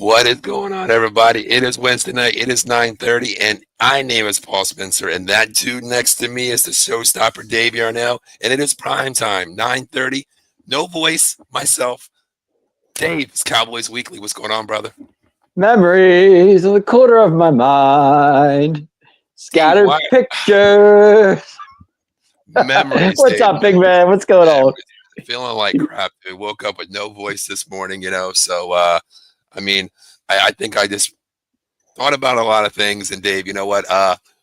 What is going on, everybody? It is Wednesday night. It is 9:30, and my name is Paul Spencer, and that dude next to me is the showstopper, Dave Yarnell, and it is prime time, 9:30. No voice, myself, Dave. It's Cowboys Weekly. What's going on, brother? Memories in the corner of my mind. Scattered pictures. Memories. What's Dave. up, big man? What's going on? Feeling like crap. I woke up with no voice this morning, so I mean, I think I just thought about a lot of things. And Dave, you know what?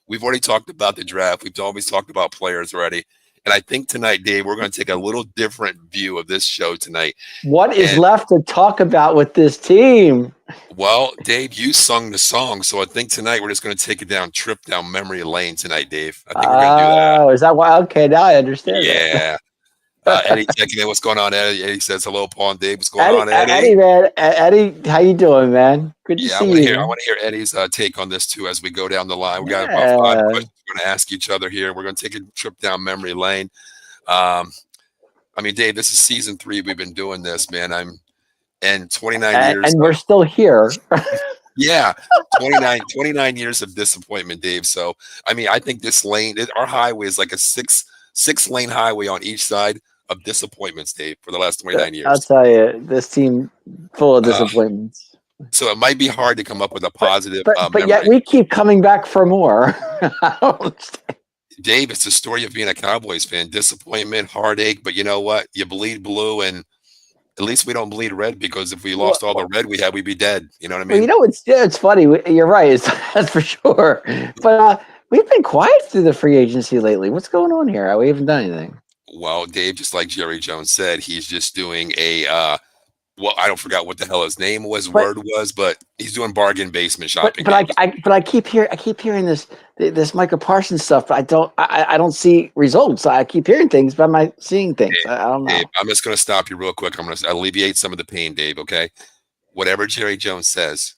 We've already talked about the draft. We've always talked about players already. And I think tonight, Dave, we're going to take a little different view of this show tonight. What is left to talk about with this team? Well, Dave, you sung the song. So I think tonight we're just going to take a trip down memory lane tonight, Dave. I think we're going to do that. Oh, is that why? Okay, now I understand. Yeah. Eddie checking in. What's going on, Eddie? Eddie says hello, Paul and Dave. What's going on, Eddie? Eddie, man. Eddie, how you doing, man? Good to see you. I want to hear Eddie's take on this too as we go down the line. We got about 5 questions we're going to ask each other here. We're going to take a trip down memory lane. I mean, Dave, this is season 3. We've been doing this, man. And 29 years, and we're still here. Yeah, 29 years of disappointment, Dave. So, I mean, I think this lane, our highway is like a six-lane highway on each side of disappointments, Dave, for the last 29 years. I'll tell you, this team full of disappointments. So it might be hard to come up with a positive. But yet we keep coming back for more. I don't understand. Dave, it's the story of being a Cowboys fan. Disappointment, heartache, but you know what? You bleed blue, and at least we don't bleed red, because if we lost all the red we had, we'd be dead. You know what I mean? Well, it's funny. You're right. That's for sure. But we've been quiet through the free agency lately. What's going on here? We haven't done anything. Well, Dave, just like Jerry Jones said, he's just doing I don't forget what the hell his name was, but he's doing bargain basement shopping. But I keep hearing this Micah Parsons stuff. But I don't see results. I keep hearing things, but I'm not seeing things. Dave, I don't know. Dave, I'm just going to stop you real quick. I'm going to alleviate some of the pain, Dave. Okay, whatever Jerry Jones says,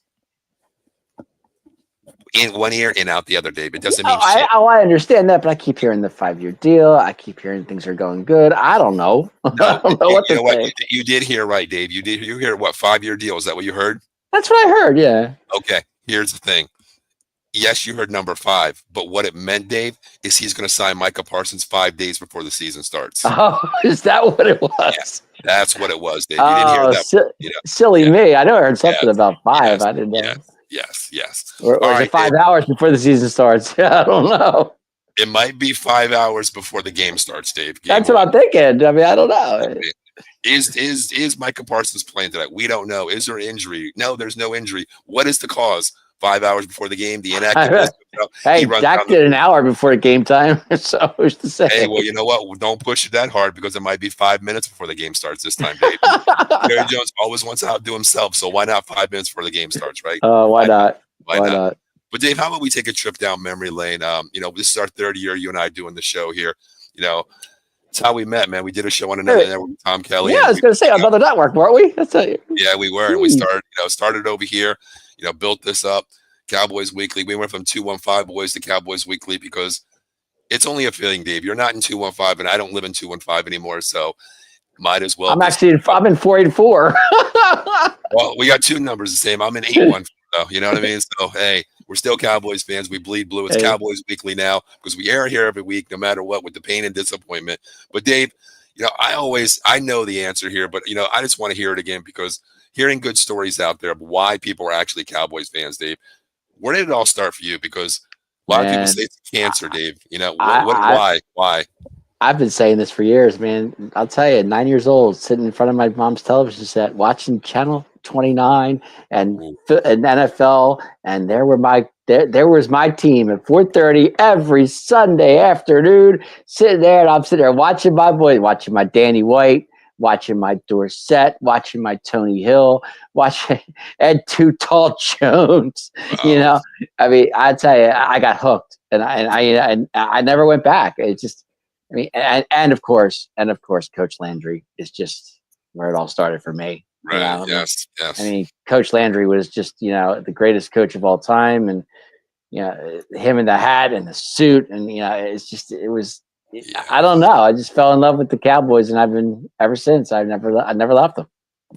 in one ear and out the other, Dave. It doesn't mean shit. I understand that, but I keep hearing the 5-year deal. I keep hearing things are going good. I don't know. I don't know what to say. You did hear right, Dave. You hear what 5-year deal? Is that what you heard? That's what I heard. Yeah. Okay. Here's the thing. Yes, you heard number 5, but what it meant, Dave, is he's going to sign Micah Parsons 5 days before the season starts. Oh, is that what it was? Yeah, that's what it was, Dave. You didn't hear that. Silly me. I know I heard something about 5. Yes, I didn't know. Yes. Or is it 5 hours before the season starts? Yeah, I don't know. It might be 5 hours before the game starts, Dave. That's what I'm thinking. I mean, I don't know. Is Micah Parsons playing tonight? We don't know. Is there an injury? No, there's no injury. What is the cause? 5 hours before the game, the inactive. Hey, Jack did an hour before game time. So who's to say? Hey, well, you know what? Don't push it that hard, because it might be 5 minutes before the game starts this time, Dave. Jerry Jones always wants to outdo himself, so why not 5 minutes before the game starts, right? Why not? Why not? But Dave, how about we take a trip down memory lane? This is our 3rd year, you and I doing the show here. It's how we met, man. We did a show on another network with Tom Kelly. Yeah, I was going to say another network, weren't we? Yeah, we were, and we started over here. Built this up. Cowboys Weekly. We went from 215 boys to Cowboys Weekly because it's only a feeling, Dave. You're not in 215, and I don't live in 215 anymore, so might as well. I'm in 484. Well, we got 2 numbers the same. I'm in 814, though. You know what I mean? So, hey, we're still Cowboys fans. We bleed blue. It's Cowboys Weekly now because we air here every week, no matter what, with the pain and disappointment. But, Dave, I know the answer here, but, I just want to hear it again, because hearing good stories out there of why people are actually Cowboys fans, Dave. Where did it all start for you? Because a lot of people say it's cancer, Dave. Why? I've been saying this for years, man. I'll tell you, 9 years old, sitting in front of my mom's television set, watching Channel 29 and Ooh, and NFL, and there was my team at 4:30 every Sunday afternoon, sitting there, and I'm sitting there watching my boy, watching my Danny White, watching my Dorsett, watching my Tony Hill, watching Ed Too Tall Jones. You wow. know, I mean, I tell you, I got hooked, and I never went back. It just, I mean, and of course, Coach Landry is just where it all started for me. You Right. know, Yes. I Yes. mean, Coach Landry was just, the greatest coach of all time, and him in the hat and the suit, and it's just, it was. I Yeah. don't know. I just fell in love with the Cowboys, and I've been ever since. I never left them.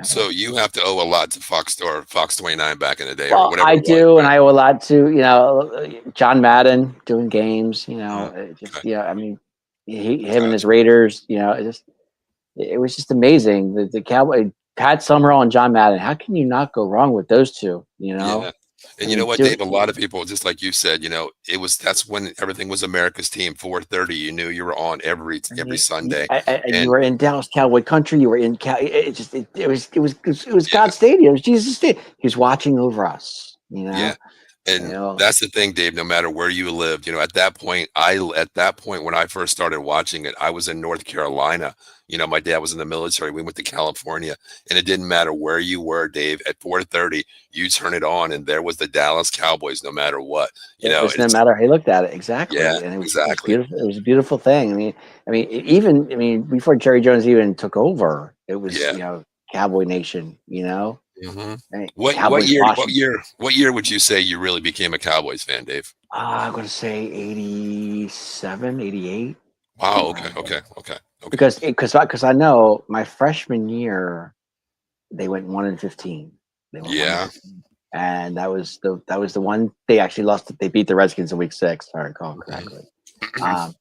So you have to owe a lot to Fox 29 back in the day, or Well, whatever I it was, do, and right? I owe a lot to John Madden doing games. Mm, Just okay. I mean, him and his Gotcha. Raiders. It was just amazing. The Cowboy, Pat Summerall and John Madden. How can you not go wrong with those two? Yeah. I And you know mean, what, do Dave? A lot of people, just like you said, that's when everything was America's team. 4:30, you knew you were on every Sunday, and you and were in Dallas Cowboy country. You were in it was yeah, God's stadium. It was Jesus' stadium. He was watching over us. yeah. You And know. that's the thing, Dave, no matter where you lived, at that point when I first started watching it, I was in North Carolina. My dad was in the military. We went to California, and it didn't matter where you were, Dave. At 4:30, you turn it on, and there was the Dallas Cowboys, no matter what. It was no It's matter how you looked at it, yeah, exactly, and it was exactly. beautiful. It was a beautiful thing. I mean, before Jerry Jones even took over, it was Yeah. Cowboy Nation. hmm Right? What what Cowboys year what Washington. year what year would you say you really became a Cowboys fan, Dave? I'm going to say 87, 88, Wow. somewhere Okay. around there. Okay. Okay. Okay. Because I know my freshman year they went 1-15. They went one and Yeah. fifteen, and that was the one they actually lost. They beat the Redskins in week 6, if I recall Mhm. correctly.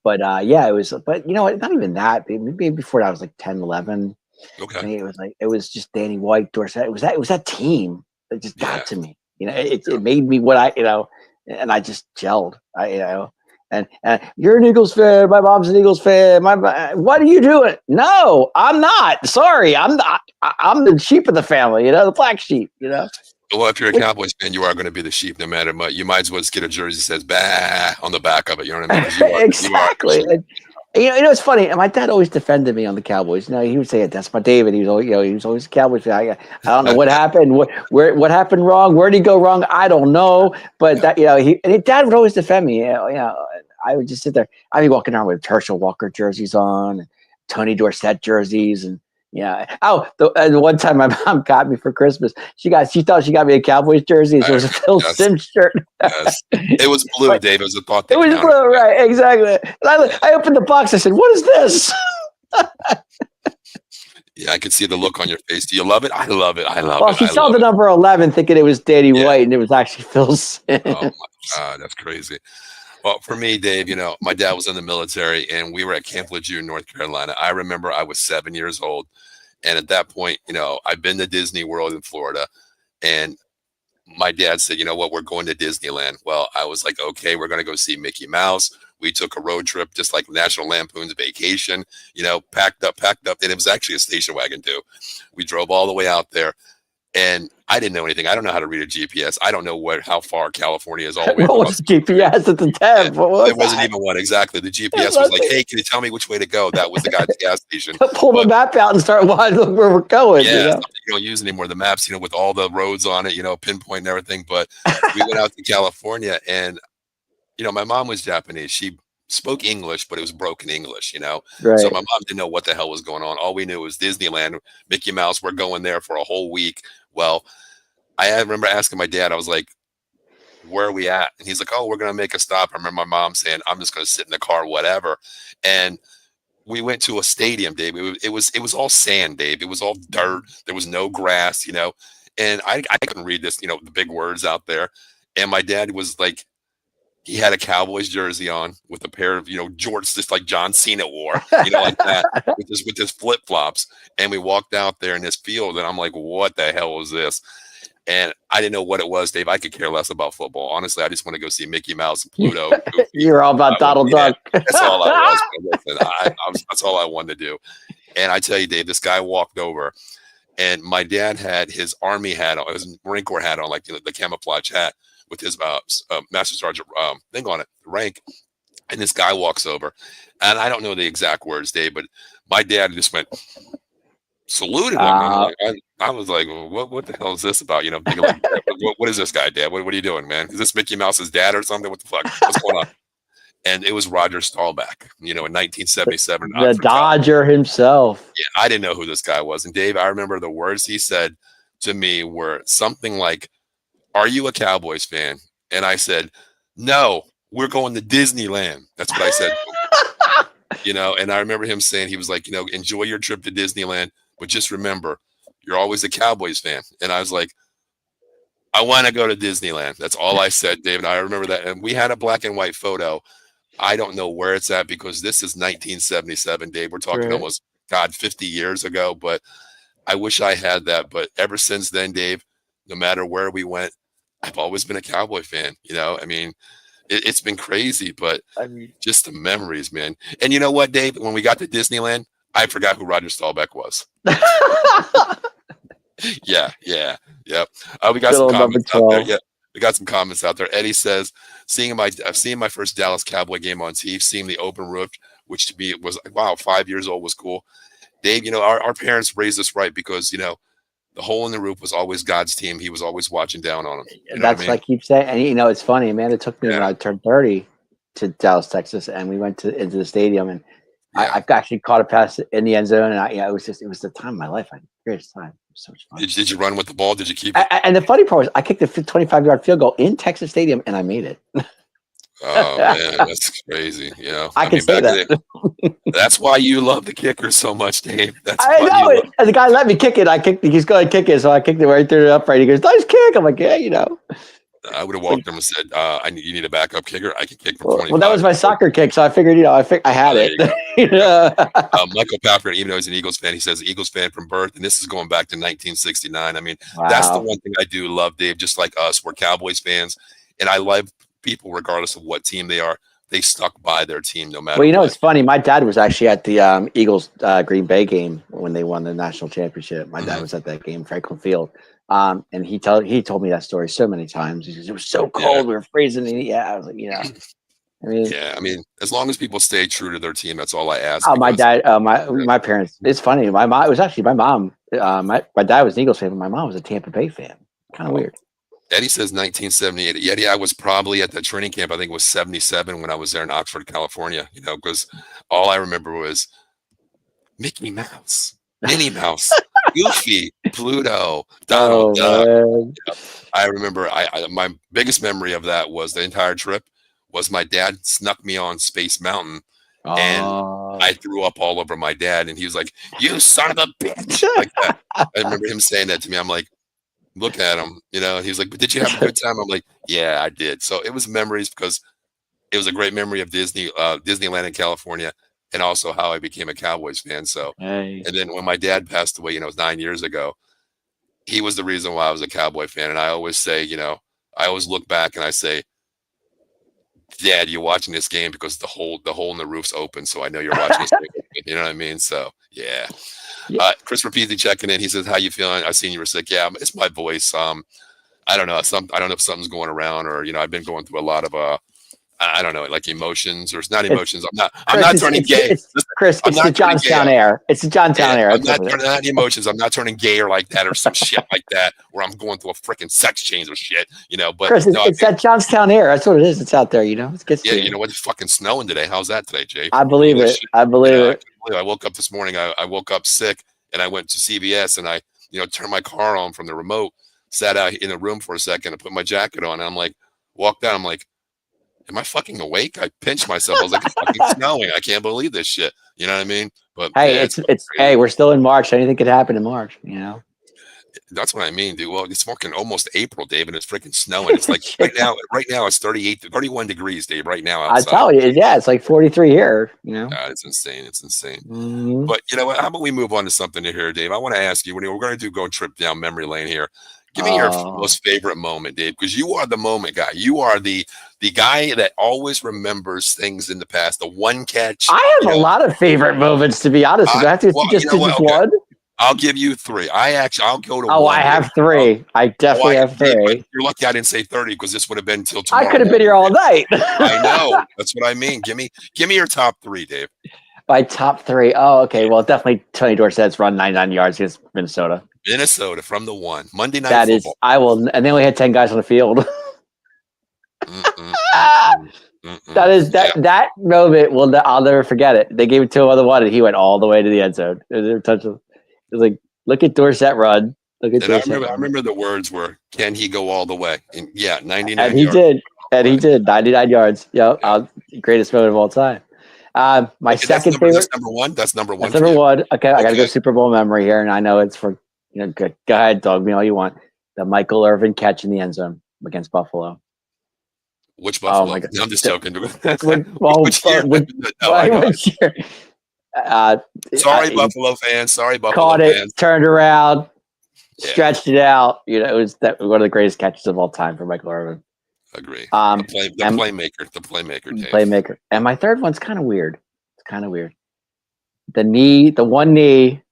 But it was. But you know what? Not even that. Maybe before that, I was like 10, 11. I Okay. mean, it was just Danny White, Dorsett. It was that team that just Yeah. got to me. It made me what and I just gelled. And you're an Eagles fan. My mom's an Eagles fan. What are you doing? No, I'm not. Sorry, I'm not. I'm the sheep of the family. The black sheep. Well, if you're a Which Cowboys fan, you are going to be the sheep no matter what. You might as well just get a jersey that says "bah" on the back of it. You know what I mean? Because you are the exactly. sheep. It's funny. And my dad always defended me on the Cowboys. He would say, "That's my David." He was always a Cowboys fan. I don't know what happened. What happened wrong? Where did he go wrong? I don't know. But Yeah. Dad would always defend me. I would just sit there. I'd be walking around with Herschel Walker jerseys on, and Tony Dorsett jerseys, and yeah. Oh, the one time my mom got me for Christmas, she thought she got me a Cowboys jersey. So it I, was a Phil yes. Simms shirt. Yes. It was blue, But Dave. It was a thought it that was counted. blue, right? Exactly. And I opened the box. I said, "What is this?" Yeah, I could see the look on your face. Do you love it? I love it. I love Well, it. she I saw love the it. number 11, thinking it was Danny Yeah. White, and it was actually Phil Oh Simms. my God, that's crazy. Well, for me, Dave, my dad was in the military, and we were at Camp Lejeune, North Carolina. I remember I was 7 years old, and at that point, I've been to Disney World in Florida, and my dad said, "You know what? We're going to Disneyland." Well, I was like, "Okay, we're going to go see Mickey Mouse." We took a road trip, just like National Lampoon's Vacation. Packed up, and it was actually a station wagon too. We drove all the way out there, and I didn't know anything. I don't know how to read a GPS. I don't know how far California is all the way What was across the the country. GPS at the Yeah, time? What was there wasn't that? even one exactly. The It GPS was like, wasn't. "Hey, can you tell me which way to go?" That was the guy at the gas station. Pull the But map out and start watching where we're going. yeah, something you don't use anymore. The maps, with all the roads on it, pinpoint and everything. But we went out to California, and my mom was Japanese. She spoke English, but it was broken English. So Right. my mom didn't know what the hell was going on. All we knew was Disneyland, Mickey Mouse. We're going there for a whole week. Well, I remember asking my dad. I was like, "Where are we at?" And he's like, "Oh, we're gonna make a stop." I remember my mom saying, "I'm just gonna sit in the car, whatever." And we went to a stadium, Dave. It was all sand, Dave. It was all dirt. There was no grass. And I couldn't read this, the big words out there. And my dad was like, he had a Cowboys jersey on with a pair of, jorts just like John Cena wore, like that, with his flip flops. And we walked out there in this field, and I'm like, "What the hell was this?" And I didn't know what it was, Dave. I could care less about football. Honestly, I just want to go see Mickey Mouse, Pluto, Goofy. You're all about Donald Duck. That's all I was. Listen, that's all I wanted to do. And I tell you, Dave, this guy walked over, and my dad had his army hat on, his Marine Corps hat on, like the camouflage hat with his Master Sergeant thing on it, rank. And this guy walks over, and I don't know the exact words, Dave, but my dad just went, saluted him. I was like, what the hell is this about? You know, thinking like, what is this guy, Dad? What are you doing, man? Is this Mickey Mouse's dad or something? What the fuck? What's going on? And it was Roger Staubach, you know, in 1977. The Dodger himself. Yeah, I didn't know who this guy was. And Dave, I remember the words he said to me were something like, "Are you a Cowboys fan?" And I said, "No, we're going to Disneyland." That's what I said. You know, and I remember him saying, he was like, you know, enjoy your trip to Disneyland, but just remember, you're always a Cowboys fan. And I was like, I want to go to Disneyland. That's all I said, David. I remember that. And we had a black and white photo. I don't know where it's at because this is 1977, Dave. We're talking almost, 50 years ago. But I wish I had that. But ever since then, Dave, no matter where we went, I've always been a Cowboy fan. You know, I mean, it's been crazy, but just the memories, man. And you know what, Dave? When we got to Disneyland, I forgot who Roger Staubach was. Yeah. We got some comments out there. Yeah, we got some comments out there. Eddie says, I've seen my first Dallas Cowboy game on TV, seeing the open roof, which to me was like, wow, 5 years old was cool. Dave, you know, our parents raised us right because, you know, the hole in the roof was always God's team. He was always watching down on him. You know That's what I keep saying. And, you know, it's funny, man. It took me when I turned 30 to Dallas, Texas, and we went into the stadium, and I actually caught a pass in the end zone, and it was the time of my life. I had the greatest time. It was so much fun. Did you run with the ball? Did you keep it? And the funny part was I kicked a 25-yard field goal in Texas Stadium, and I made it. Oh, man, that's crazy. You know, I can say that. That's why you love the kicker so much, Dave. I know it. And the guy let me kick it. He's going to kick it, so I kicked it right through the upright. He goes, nice kick. I'm like, yeah, you know. I would have walked him and said, you need a backup kicker? I can kick for 25. Well, that was my soccer kick, so I figured, you know, I had it. Michael Pafford, even though he's an Eagles fan, he says Eagles fan from birth, and this is going back to 1969. I mean, that's the one thing I do love, Dave, just like us. We're Cowboys fans, and I love people regardless of what team they are. They stuck by their team no matter Well, you know, what. It's funny. My dad was actually at the Eagles Green Bay game when they won the national championship. My dad was at that game, Franklin Field. And he told me that story so many times. He says, it was so cold, we were freezing. And I was like, you know, I mean, as long as people stay true to their team, that's all I ask. Oh, my dad, my parents. It's funny. My mom. It was actually my mom. My dad was an Eagles fan, but my mom was a Tampa Bay fan. Kind of weird. Eddie says 1978. Eddie, I was probably at the training camp. I think it was 77 when I was there in Oxford, California. You know, because all I remember was Mickey Mouse, Minnie Mouse, Goofy, Pluto, Donald Duck. You know, I remember my biggest memory of that was the entire trip was my dad snuck me on Space Mountain, and I threw up all over my dad, and he was like, "You son of a bitch!" Like that. I remember him saying that to me. I'm like, look at him, you know. He's like, "But did you have a good time?" I'm like, "Yeah, I did." So it was memories because it was a great memory of Disneyland in California, and also how I became a Cowboys fan. So, and then when my dad passed away, you know, it was 9 years ago. He was the reason why I was a Cowboy fan, and I always say, you know, I always look back and I say, Dad, you're watching this game because the hole in the roof's open, so I know you're watching this game. You know what I mean? So yeah. Chris Rapidi checking in. He says, "How you feeling? I seen you were sick." Yeah, it's my voice. I don't know. I don't know if something's going around, or you know, I've been going through a lot of I don't know, like emotions, or it's not emotions. I'm not turning gay. Chris, it's the Johnstown air. It's the Johnstown air. I'm not emotions. I'm not turning gay or like that or some shit like that, where I'm going through a freaking sex change or shit, you know. But Chris, it's that Johnstown air. That's what it is. It's out there, you know. You know what? It's fucking snowing today. How's that today, Jay? I believe it. I believe it. I woke up this morning. I woke up sick, and I went to CVS, and I, you know, turned my car on from the remote, sat out in the room for a second, and put my jacket on, and I'm like, walked out. I'm like, am I fucking awake? I pinched myself. I was like, it's fucking snowing. I can't believe this shit. You know what I mean? But hey, hey, we're still in March. Anything could happen in March, you know? That's what I mean, dude. Well, it's fucking almost April, Dave, and it's freaking snowing. It's like right now it's 31 degrees, Dave, right now outside. I tell you, yeah, it's like 43 here, you know? It's insane. It's insane. Mm-hmm. But you know what? How about we move on to something here, Dave? I want to ask you, we're going to go trip down memory lane here. Give me your most favorite moment, Dave, because you are the moment guy. You are the guy that always remembers things in the past. The one catch. I have a lot of favorite moments, to be honest. Do I have to just one? I'll give you 3. I'll go to 1. Oh, I have 3. I definitely have 3. You're lucky I didn't say 30 because this would have been until tomorrow. I could have been here all night. I know. That's what I mean. Give me your top 3, Dave. My top 3. Oh, okay. Well, definitely Tony Dorsett's run 99 yards against Minnesota. Minnesota from the 1. Monday Night Football. And they only had 10 guys on the field. That moment. I'll never forget it. They gave it to him on the 1, and he went all the way to the end zone. It was like, look at Dorsett run. Look at Dorsett. I remember the words were, "Can he go all the way?" And 99. And he did. And he did 99 yards. Yep. Greatest moment of all time. My second favorite. That's number 1. That's number 1. That's number 1. Okay, I got to go Super Bowl memory here, and I know it's for Go ahead, dog me all you want. The Michael Irvin catch in the end zone against Buffalo. Which Buffalo? I'm just joking. Sorry, Buffalo fans. Sorry, Buffalo caught fans. It, turned around, stretched it out. It was one of the greatest catches of all time for Michael Irvin. Agree. The playmaker. And my third one's kind of weird. It's kind of weird. The one knee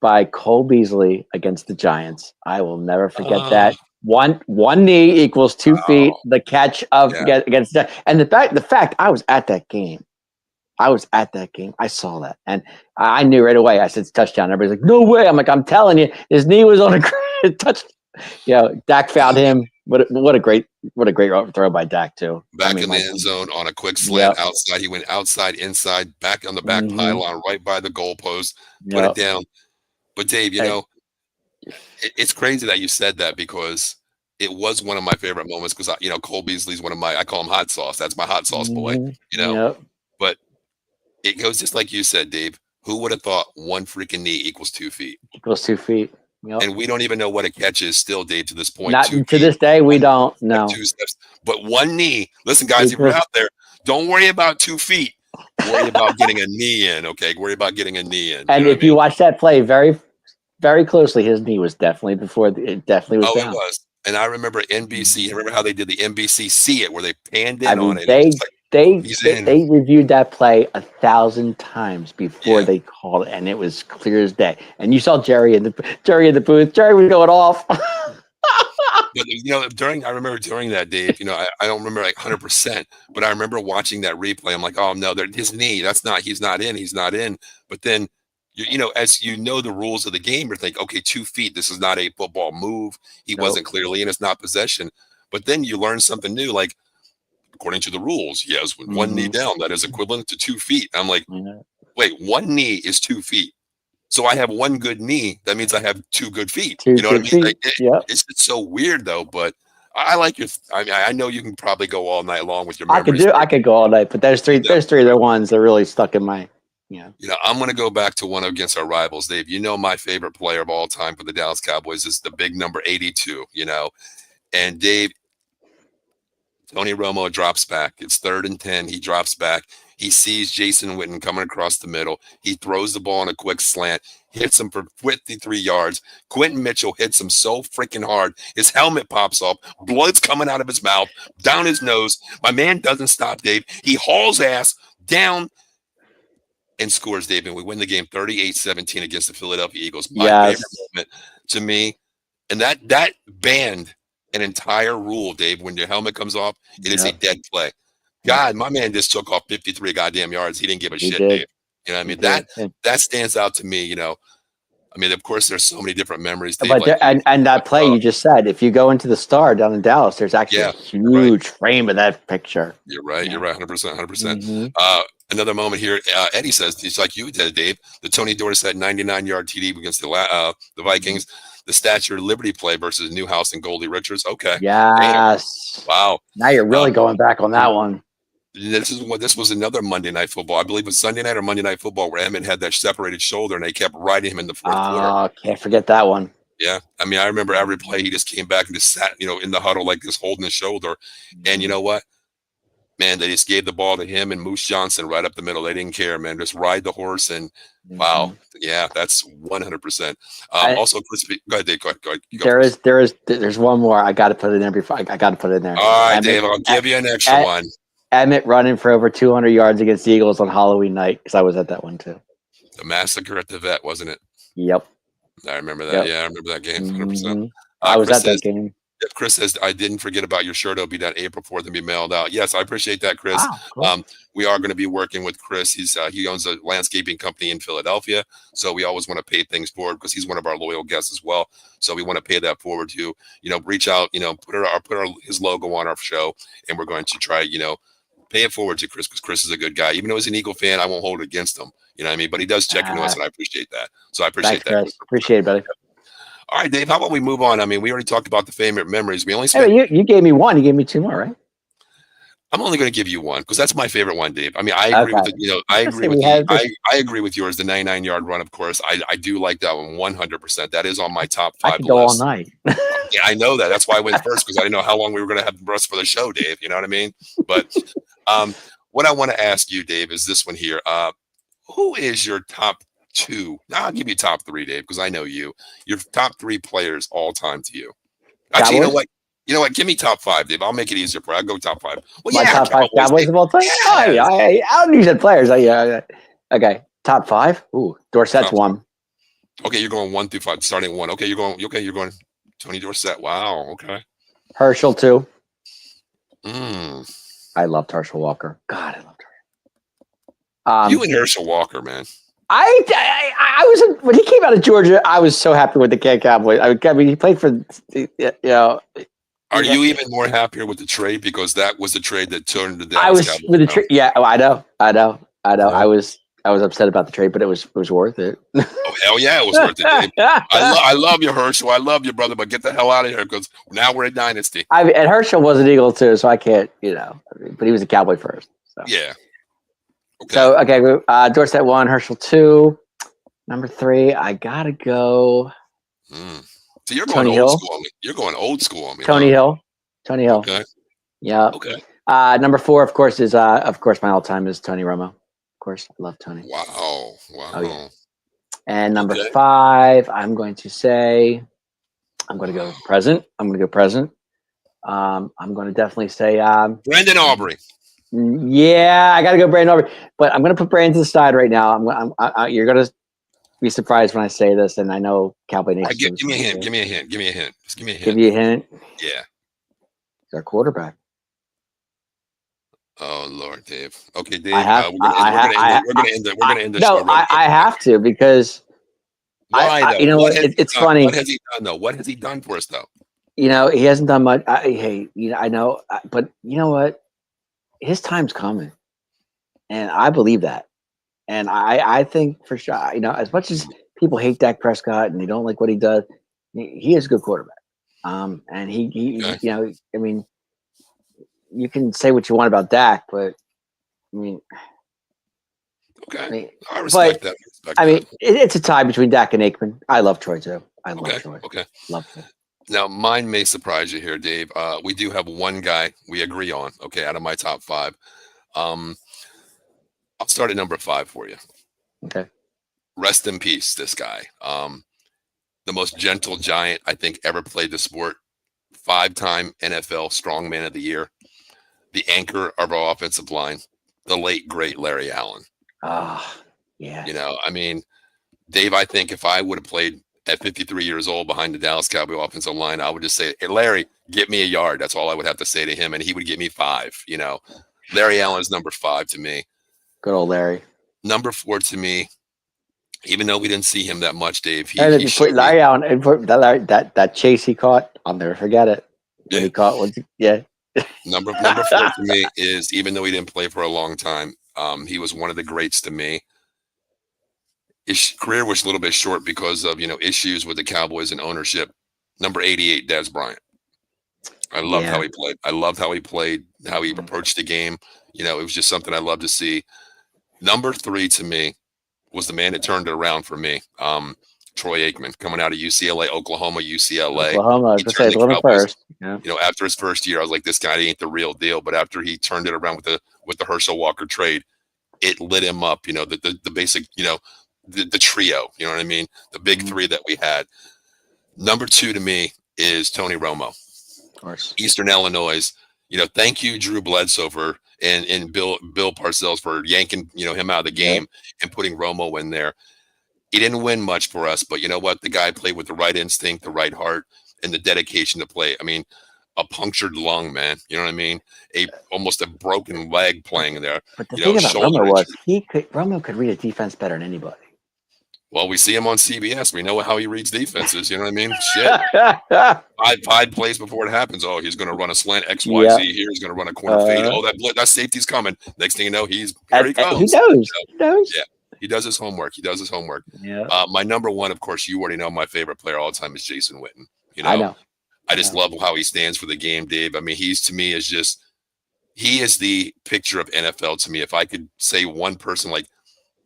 by Cole Beasley against the Giants. I will never forget that. One knee equals 2 feet. The catch against that, and the fact I was at that game. I saw that, and I knew right away. I said it's touchdown. Everybody's like, "No way!" I'm like, "I'm telling you, his knee was on a touch." Dak found him. What a great throw by Dak too. Back in the end zone on a quick slant outside. He went outside, inside, back on the back pylon, right by the goalpost. Put it down. But Dave, it's crazy that you said that because it was one of my favorite moments because Cole Beasley's one of my, I call him hot sauce. That's my hot sauce boy. But it goes just like you said, Dave. Who would have thought one freaking knee equals 2 feet? Equals 2 feet. Yep. And we don't even know what a catch is still, Dave, to this point. Not to this day, we don't know. 2 steps. But one knee. Listen, guys, if you're out there, don't worry about 2 feet. Worry about getting a knee in, okay? Worry about getting a knee in. And if you watch that play very, very closely, his knee was definitely it definitely was down. It was. And I remember NBC. Remember how they did the NBC See It, where they panned in on it. They reviewed that play 1,000 times before they called it, and it was clear as day. And you saw Jerry in the booth. Jerry was going off. But I remember during that, Dave. I don't remember 100%, but I remember watching that replay. I'm like, oh no, his knee. He's not in. But then, as you know the rules of the game, you're thinking, okay, 2 feet. This is not a football move. He wasn't clearly in. It's not possession. But then you learn something new, like according to the rules, he has one knee down. That is equivalent to 2 feet. I'm like, wait, one knee is 2 feet. So I have one good knee. That means I have 2 good feet. You know what I mean? It's so weird though, but I like your. I know you can probably go all night long with your memories. I could go all night, but there's three. There's 3 of the ones that really stuck in my. I'm going to go back to one against our rivals, Dave. My favorite player of all time for the Dallas Cowboys is the big number 82. And Dave, Tony Romo drops back. It's 3rd and 10. He drops back. He sees Jason Witten coming across the middle. He throws the ball on a quick slant, hits him for 53 yards. Quentin Mitchell hits him so freaking hard. His helmet pops off. Blood's coming out of his mouth, down his nose. My man doesn't stop, Dave. He hauls ass down and scores, Dave. And we win the game 38-17 against the Philadelphia Eagles. My favorite moment to me. And that banned an entire rule, Dave. When your helmet comes off, it is a dead play. God, my man just took off 53 goddamn yards. He didn't give a shit, Dave. You know what I mean? That stands out to me, I mean, of course, there's so many different memories, Dave. But and that play you just said, if you go into the Star down in Dallas, there's actually a huge frame of that picture. You're right. You're right. 100%. Another moment here. Eddie says, it's like you did, Dave. The Tony Dorsett 99-yard TD against the Vikings. The Statue of Liberty play versus Newhouse and Goldie Richards. Okay. Yes. Damn. Wow. Now you're really going back on that one. This was another Monday Night Football. I believe it was Sunday night or Monday Night Football where Emmett had that separated shoulder and they kept riding him in the fourth quarter. Oh, can't forget that one. Yeah. I mean, I remember every play he just came back and just sat, in the huddle like this holding his shoulder. And you know what? man, they just gave the ball to him and Moose Johnson right up the middle. They didn't care, man. Just ride the horse and wow. Yeah, that's 100%. Also, Crispy, go ahead, Dave. Go ahead. You go first. There's one more. I got to put it in there before. I got to put it in there. All right, Dave, I'll give you an extra one. Emmett running for over 200 yards against the Eagles on Halloween night because I was at that one too. The massacre at the vet, wasn't it? Yep. I remember that. Yep. Yeah, I remember that game. 100%. I was at that game. Chris says, I didn't forget about your shirt. It'll be done April 4th and be mailed out. Yes, I appreciate that, Chris. Wow, cool. We are going to be working with Chris. He owns a landscaping company in Philadelphia. So we always want to pay things forward because he's one of our loyal guests as well. So we want to pay that forward to, reach out, put his logo on our show. And we're going to try, pay it forward to Chris because Chris is a good guy. Even though he's an Eagle fan, I won't hold it against him. You know what I mean? But he does check into us, and I appreciate that. So I appreciate that. Chris. Appreciate it, buddy. All right, Dave, how about we move on? I mean, we already talked about the favorite memories. We only spent... Hey, you gave me one. You gave me two more, right? I'm only going to give you one because that's my favorite one, Dave. I mean, I agree with it. I agree with you. I agree with yours. The 99-yard run, of course. I do like that one 100%. That is on my top 5 I could go all night. Yeah, I know that. That's why I went first because I didn't know how long we were going to have the rest for the show, Dave. You know what I mean? But what I want to ask you, Dave, is this one here. Who is your top 2? I'll give you top 3, Dave, because I know you. Your top 3 players all time to you. Actually, you know what? Give me top 5, Dave. I'll make it easier for you. I'll go top 5. Well, my top 5 Cowboys of all time? Yeah. I don't use that players. Okay. Top 5? Ooh, Dorsett's top 1. Okay, you're going 1 through 5, starting at 1. Okay, you're going Tony Dorsett. Wow, okay. Herschel 2. I loved Herschel Walker. God, I loved her. You and Herschel Walker, man. I was when he came out of Georgia. I was so happy with the Cowboys. I mean, he played for Are you even more happier with the trade because that was the trade that turned the Dallas I was Cowboys with the trade. Yeah, I know. Yeah. I was upset about the trade, but it was worth it. Oh hell yeah, it was worth it, Dave. I love you, Herschel. I love you, brother, but get the hell out of here because now we're a dynasty. And Herschel was an Eagle too, so I can't, but he was a Cowboy first. So. Yeah. Okay. So Dorsett 1, Herschel 2, number 3. I gotta go. So you're going old school on me. You're going old school on me. Tony Hill. Okay. Yeah. Okay. Number 4, of course, is my all time is Tony Romo. Of course, I love Tony. Wow. Oh, yeah. And number 5, I'm going to go present. I'm going to go present. I'm going to definitely say Brendan Aubrey. Yeah, I got to go Brandon Aubrey, but I'm going to put Brandon to the side right now. You're going to be surprised when I say this, and I know Cowboy Nation. Give me a hint. Give me a hint. Just give me a hint. Give you a hint. Yeah. He's our quarterback. Oh Lord, Dave. Okay, Dave. We're going to end this. No, I have to because. Why? It's funny. What has he done though? What has he done for us though? He hasn't done much. I know, but you know what? His time's coming, and I believe that. And I think for sure, as much as people hate Dak Prescott and they don't like what he does, he is a good quarterback. And he I mean, you can say what you want about Dak, but I mean, okay, I respect that. It's a tie between Dak and Aikman. I love Troy too. I love Troy. Okay, love him. Now, mine may surprise you here, Dave. We do have one guy we agree on, okay, out of my top 5. I'll start at number 5 for you. Okay. Rest in peace, this guy. The most gentle giant I think ever played the sport. 5-time NFL Strongman of the Year. The anchor of our offensive line. The late, great Larry Allen. Yeah. I mean, Dave, I think if I would have played at 53 years old behind the Dallas Cowboy offensive line, I would just say, hey, Larry, get me a yard. That's all I would have to say to him. And he would get me 5, Larry Allen's number 5 to me. Good old Larry. Number 4 to me, even though we didn't see him that much, Dave. Larry Allen, that chase he caught, I'll never forget it. Yeah. He caught Number 4 to me is, even though he didn't play for a long time, he was one of the greats to me. His career was a little bit short because of, issues with the Cowboys and ownership. Number 88, Dez Bryant. I loved how he played. I loved how he played, how he approached the game. It was just something I loved to see. Number 3 to me was the man that turned it around for me. Troy Aikman coming out of UCLA, Oklahoma, UCLA. Oklahoma, I was going to say Oklahoma first. Yeah. You know, after his first year, I was like, this guy ain't the real deal. But after he turned it around with the Herschel Walker trade, it lit him up. You know, the basic, you know, the trio. You know what I mean? The big three that we had. Number 2 to me is Tony Romo, of course, Eastern Illinois. You know, thank you, Drew Bledsoe, for and Bill Parcells for yanking, you know, him out of the game and putting Romo in there. He didn't win much for us, but you know what? The guy played with the right instinct, the right heart, and the dedication to play. I mean, a punctured lung, man. You know what I mean? Almost a broken leg playing there. But the thing about Romo was Romo could read a defense better than anybody. Well, we see him on CBS. We know how he reads defenses. You know what I mean? Shit. Five plays before it happens. Oh, he's going to run a slant X, Y, Z here. He's going to run a corner fade. Oh, that safety's coming. Next thing you know, here he comes. He knows. He knows. Yeah. He does his homework. Yeah. My number 1, of course, you already know my favorite player all the time is Jason Witten. You know, I know. I just love how he stands for the game, Dave. I mean, he is the picture of NFL to me. If I could say one person, like,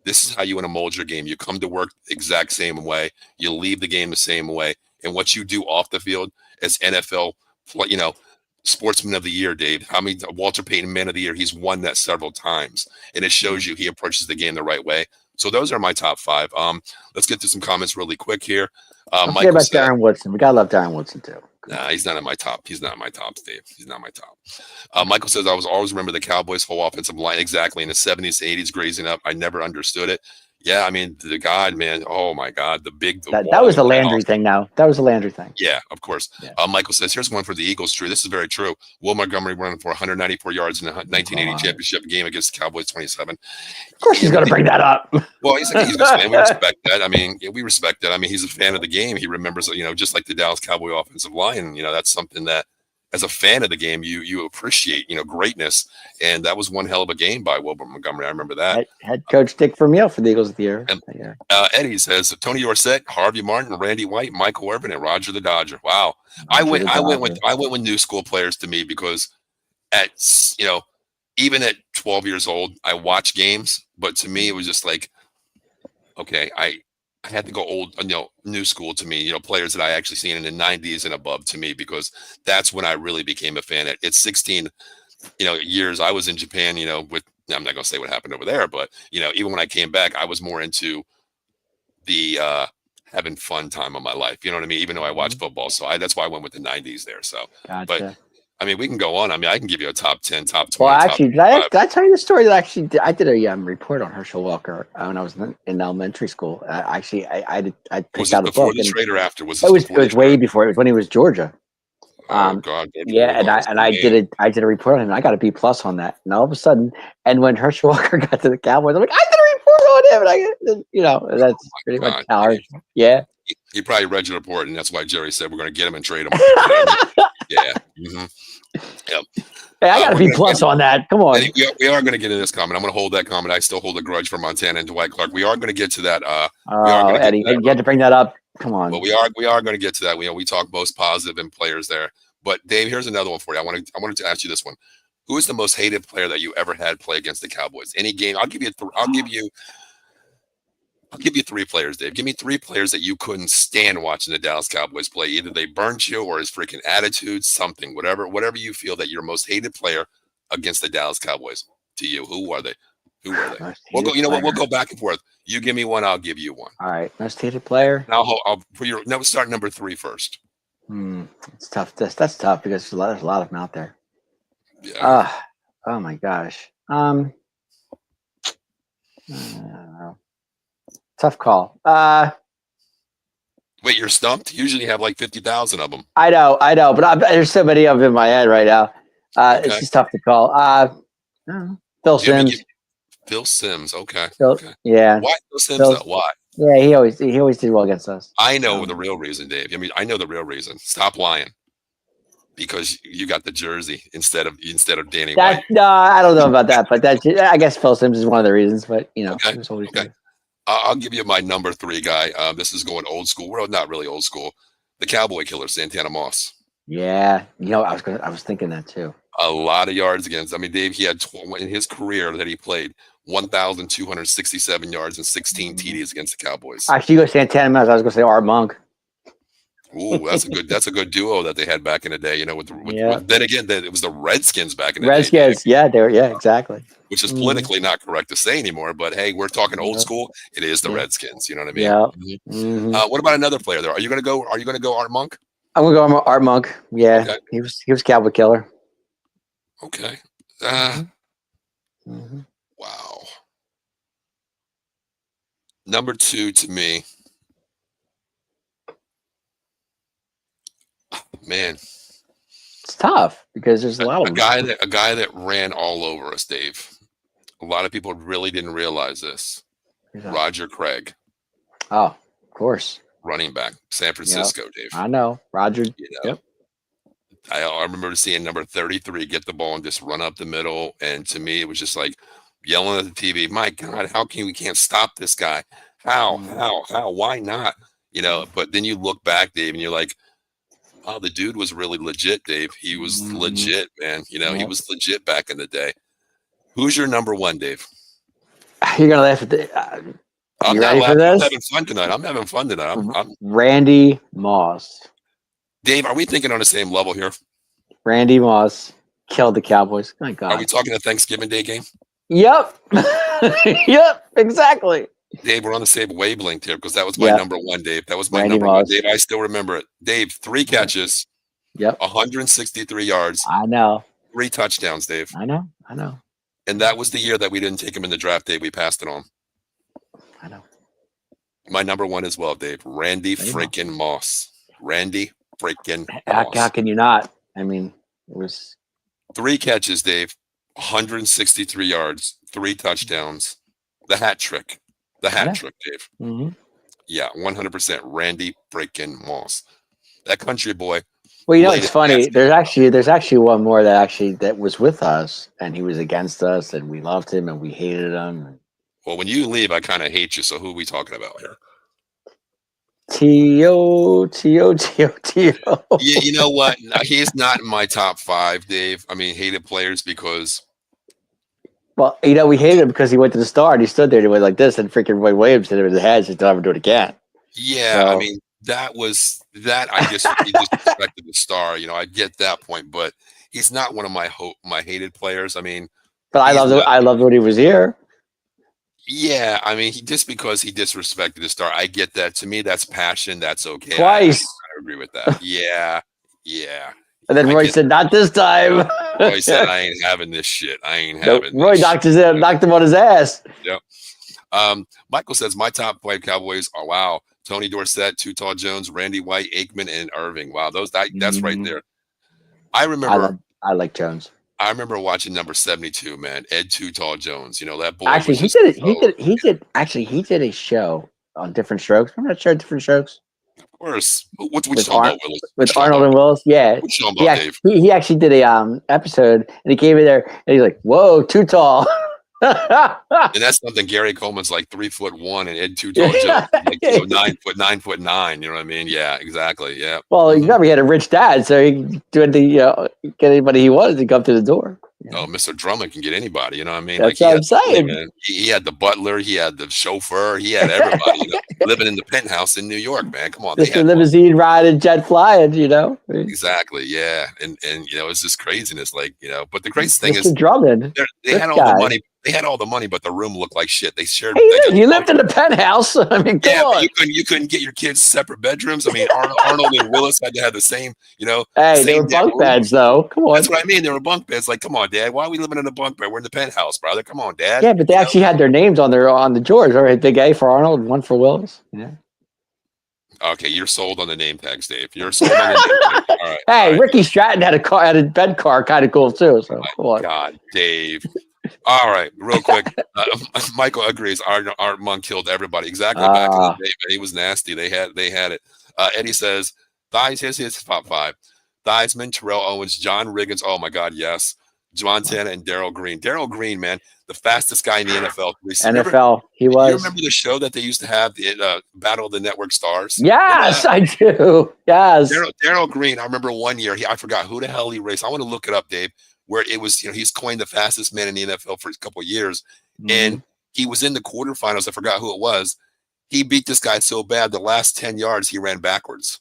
this is how you want to mold your game. You come to work the exact same way. You leave the game the same way. And what you do off the field as NFL, you know, Sportsman of the Year, Dave. How many Walter Payton Man of the Year? He's won that several times, and it shows you he approaches the game the right way. So those are my top 5. Let's get to some comments really quick here. Michael about Darren Woodson. We gotta love Darren Woodson too. Nah, he's not in my top. He's not in my top, Dave. He's not my top. Michael says, I was always remember the Cowboys' whole offensive line exactly in the 70s, 80s, grazing up. I never understood it. Yeah, I mean, the God, man. Oh, my God. That was the Landry thing now. That was the Landry thing. Yeah, of course. Yeah. Michael says, here's one for the Eagles. True. This is very true. Will Montgomery running for 194 yards in the 1980 championship game against the Cowboys 27. Of course he's going to bring that up. Well, he's a fan. We respect that. I mean, we respect that. I mean, he's a fan of the game. He remembers, you know, just like the Dallas Cowboy offensive line. You know, that's something that, as a fan of the game, you appreciate, you know, greatness. And that was one hell of a game by Wilbur Montgomery. I remember that. Head coach Dick Vermeil for the Eagles of the year. And, Eddie says Tony Dorsett, Harvey Martin, Randy White, Michael Irvin, and Roger the Dodger. Wow. I went with new school players to me because even at 12 years old, I watched games, but to me it was just like, okay, I had to go old, new school to me, players that I actually seen in the 90s and above to me, because that's when I really became a fan. At 16, years I was in Japan, with, I'm not going to say what happened over there, but, even when I came back, I was more into the having fun time of my life. You know what I mean? Even though I watch football. So that's why I went with the 90s there. So, gotcha. But I mean, we can go on. I mean, I can give you a top 10, top 20. Well, actually, did I tell you the story that I did a report on Herschel Walker when I was in elementary school. I picked out a book. Before the trade or after? It was way before. It was when he was Georgia. Oh God! Yeah, and I did a report on him. I got a B+ on that. And all of a sudden, and when Herschel Walker got to the Cowboys, I'm like, I did a report on him. And that's pretty much ours. Yeah. He probably read your report, and that's why Jerry said we're going to get him and trade him. Yeah. Mm-hmm. Yep. Hey, I got to be plus on that. Come on. We are going to get to this comment. I'm going to hold that comment. I still hold a grudge for Montana and Dwight Clark. We are going to get to that. Eddie, you had to bring that up. Come on. But we are going to get to that. We talk most positive and players there. But Dave, here's another one for you. I wanted to ask you this one. Who is the most hated player that you ever had play against the Cowboys? Any game? I'll give you 3 players, Dave. Give me 3 players that you couldn't stand watching the Dallas Cowboys play. Either they burnt you or his freaking attitude, something, whatever you feel that your most hated player against the Dallas Cowboys to you. Who are they? We'll go. You know what? We'll go back and forth. You give me one, I'll give you one. All right, most hated player. Now we'll start number 3 first. It's tough. That's tough because there's a lot of them out there. Yeah. Oh my gosh. Tough call. Wait, you're stumped? Usually you have like 50,000 of them. I know, but there's so many of them in my head right now. Okay. It's just tough to call. Phil Simms. Phil Simms, okay. Okay. Yeah. Why Phil Simms? Why? Yeah, he always did well against us. I know the real reason, Dave. I mean, I know the real reason. Stop lying. Because you got the jersey instead of Danny White. No, I don't know about that, but I guess Phil Simms is one of the reasons. But Okay. I'll give you my number 3 guy. This is going old school. Well, not really old school. The Cowboy Killer, Santana Moss. Yeah, I was thinking that too. A lot of yards against. I mean, Dave, he had in his career that he played 1,267 yards and 16 TDs against the Cowboys. Actually, you go Santana. I was going to say Art Monk. Ooh, that's a good duo that they had back in the day. You know, with Yeah. then again, it was the Redskins back in the day. Redskins, yeah, they were, yeah, exactly. Which is politically not correct to say anymore, but hey, we're talking old school. It is the Redskins. You know what I mean? Yeah. What about another player there? Are you gonna go Art Monk? I'm gonna go Art Monk. Yeah, Okay. he was Cowboy killer. Okay. Wow. Number 2 to me. Man, it's tough because there's a lot of a guy that ran all over us, Dave. A lot of people really didn't realize this. Roger Craig. Oh, of course. Running back, San Francisco, Dave. I know. Roger. Yep. I remember seeing number 33 get the ball and just run up the middle. And to me, it was just like yelling at the TV, my God, how can we can't stop this guy? How? Why not? You know, but then you look back, Dave, and you're like, oh, the dude was really legit, Dave. He was legit, man. You know, he was legit back in the day. Who's your number 1, Dave? You're gonna laugh at the. I'm ready for this? I'm having fun tonight. I'm Randy Moss. Dave, are we thinking on the same level here? Randy Moss killed the Cowboys. My God. Are we talking a Thanksgiving Day game? Yep. Yep. Exactly. Dave, we're on the same wavelength here because that was my number 1, Dave. That was my Randy number Moss. 1, Dave. I still remember it. Dave, 3 catches. Yep. 163 yards. I know. 3 touchdowns, Dave. I know. And that was the year that we didn't take him in the draft, Dave. We passed it on. I know. My number 1 as well, Dave. Randy freaking Moss. Randy freaking Moss. How can you not? I mean, it was 3 catches, Dave. 163 yards. 3 touchdowns. The hat trick. Dave. Mm-hmm. Yeah, 100%. Randy freaking Moss. That country boy. Well, you know, it's funny. There's actually one more that was with us, and he was against us, and we loved him, and we hated him. Well, when you leave, I kind of hate you. So who are we talking about here? T.O. Yeah, you know what? He's not in my top 5, Dave. I mean, hated players because. Well, you know, we hated him because he went to the Star and he stood there and he went like this, and freaking Roy Williams hit him in the head. Said, "Don't ever do it again." Yeah, so, I mean, that was that. I just he disrespected the Star. You know, I get that point, but he's not one of my hated players. I mean, but I loved when he was here. Yeah, I mean, just because he disrespected the Star, I get that. To me, that's passion. That's okay. Twice. I agree with that. Yeah. And then Roy said, "Not this time." Roy said, "I ain't having this shit. I ain't having." Roy knocked him on his ass. Yep. Michael says my top 5 Cowboys are wow: Tony Dorsett, Too Tall Jones, Randy White, Aikman, and Irving. Wow, that's right there. I remember. I like Jones. I remember watching number 72, man. Ed Too Tall Jones. You know that boy. Actually, he did a show on Different Strokes. Remember that show, Different Strokes? Of course. Which Willis? With Arnold and Willis, yeah. Dave? He actually did a episode, and he came in there, and he's like, "Whoa, too tall." And that's something. Gary Coleman's like 3'1", and Ed Too Tall Jones like 9'9". You know what I mean? Yeah, exactly. Yeah. Well, he never had a rich dad, so he could get anybody he wanted to come to the door. Oh, Mr. Drummond can get anybody. You know what I mean? That's what I'm saying. He had the butler, he had the chauffeur, he had everybody. You know, living in the penthouse in New York, man. Come on, Mr. Limousine riding, jet flying. You know. Exactly. Yeah, and you know, it's just craziness. Like, you know, but the craziest thing Mr. is Drummond. They had all the money. They had all the money, but the room looked like shit. They shared. You lived in the penthouse. I mean, come on. You couldn't get your kids separate bedrooms. I mean, Arnold and Willis had to have the same. You know. Hey, they were bunk beds, though. Come on. That's what I mean. They were bunk beds. Like, come on, Dad. Why are we living in a bunk bed? We're in the penthouse, brother. Come on, Dad. Yeah, but they actually had their names on the drawers. All right, big A for Arnold, one for Willis. Yeah. Okay, you're sold on the name tags, Dave. You're sold on the name tags. All right. Hey, all right. Ricky Stratton had a bed car, kind of cool too. So come on. God, Dave. All right, real quick. Michael agrees. Art Monk killed everybody. Exactly. Back in the day, man, he was nasty. They had it. Eddie says Thies. Here's his top 5: Theismann, Terrell Owens, John Riggins. Oh my God, yes. Montana and Darrell Green. Darrell Green, man, the fastest guy in the NFL. He was. You remember the show that they used to have, the Battle of the Network Stars? Yes, I do. Yes. Darrell Green. I remember one year. I forgot who the hell he raced. I want to look it up, Dave. Where it was, you know, he's coined the fastest man in the NFL for a couple of years, and he was in the quarterfinals. I forgot who it was. He beat this guy so bad, the last 10 yards, he ran backwards.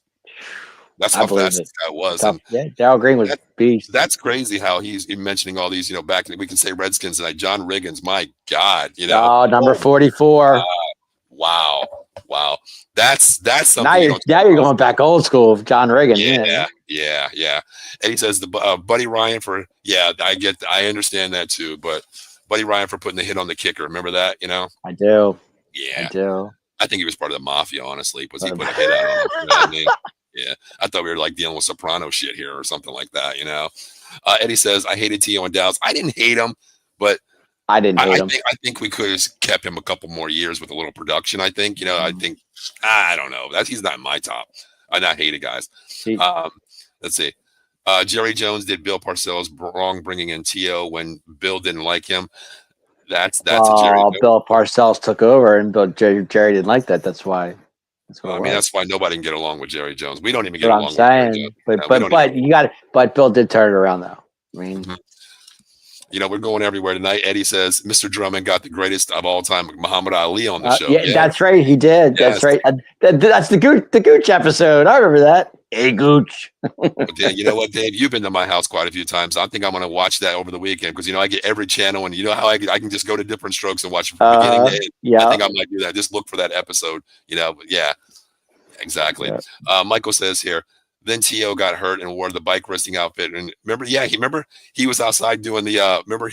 That's how fast this guy was. And Darryl Green was beast. That's crazy how he's mentioning all these, back we can say Redskins tonight. John Riggins, my God, Oh, number 44. Wow. That's something. Now you're going back old school with John Riggins. Yeah. And he says the Buddy Ryan I understand that too, but Buddy Ryan for putting the hit on the kicker. Remember that? I do. Yeah. I do. I think he was part of the mafia, honestly, because he put a hit out on him. You know what I mean? Yeah. I thought we were like dealing with Soprano shit here or something like that, Eddie says, I hated T.O. and Dallas. I didn't hate him, but I didn't hate him. I think we could have kept him a couple more years with a little production, I think. I think, I don't know. He's not in my top. I'm not hated, guys. Let's see. Jerry Jones did Bill Parcells wrong bringing in T.O. when Bill didn't like him. That's a Jerry. Bill Parcells took over, and Jerry didn't like that. That's why. That's why nobody can get along with Jerry Jones. We don't even get along. But Bill did turn it around, though. I mean, we're going everywhere tonight. Eddie says Mr. Drummond got the greatest of all time, Muhammad Ali, on the show. Yeah, that's right. He did. Yes. That's right. That's the Gooch episode. I remember that. Hey, Gooch. Dan, you know what, Dave? You've been to my house quite a few times. I think I'm going to watch that over the weekend because, I get every channel, and how I can just go to different strokes and watch from beginning to end. Yeah. I think I might do that. Just look for that episode, Yeah, exactly. Yeah. Michael says here, then T.O. got hurt and wore the bike racing outfit. And remember he was outside doing the remember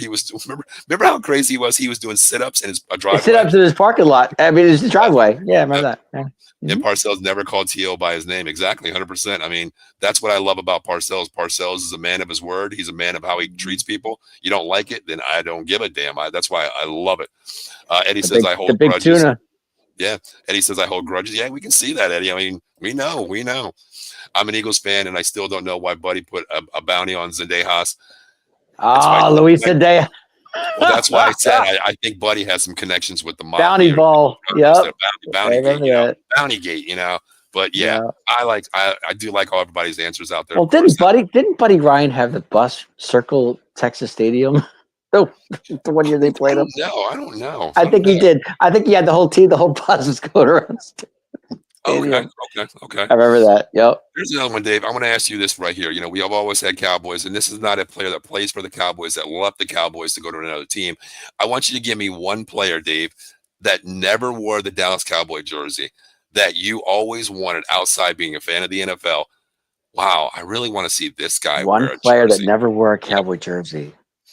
how crazy he was? He was doing sit-ups in his driveway. Sit-ups in his parking lot. I mean, his driveway. Yeah, I remember that. Yeah. And Parcells never called T.O. by his name. Exactly, 100%. I mean, that's what I love about Parcells. Parcells is a man of his word. He's a man of how he treats people. You don't like it, then I don't give a damn. That's why I love it. Eddie says I hold grudges. Tuna. Yeah, Eddie says I hold grudges. Yeah, we can see that, Eddie. I mean, we know. I'm an Eagles fan, and I still don't know why Buddy put a bounty on Zendejas. Luis Zendejas. Well, that's why I said I think Buddy has some connections with the mob. Bounty ball. Yeah. Bounty gate, But yeah. I do like all everybody's answers out there. Well, didn't Buddy Ryan have the bus circle Texas Stadium? Oh, the one year they played him. No, I don't know. I think he did. I think he had the whole team, the whole bus was going around. Okay. I remember that. Yep. Here's another one, Dave. I want to ask you this right here. We have always had Cowboys, and this is not a player that plays for the Cowboys that left the Cowboys to go to another team. I want you to give me one player, Dave, that never wore the Dallas Cowboy jersey that you always wanted outside being a fan of the NFL. Wow, I really want to see this guy wear a jersey. One player that never wore a Cowboy jersey.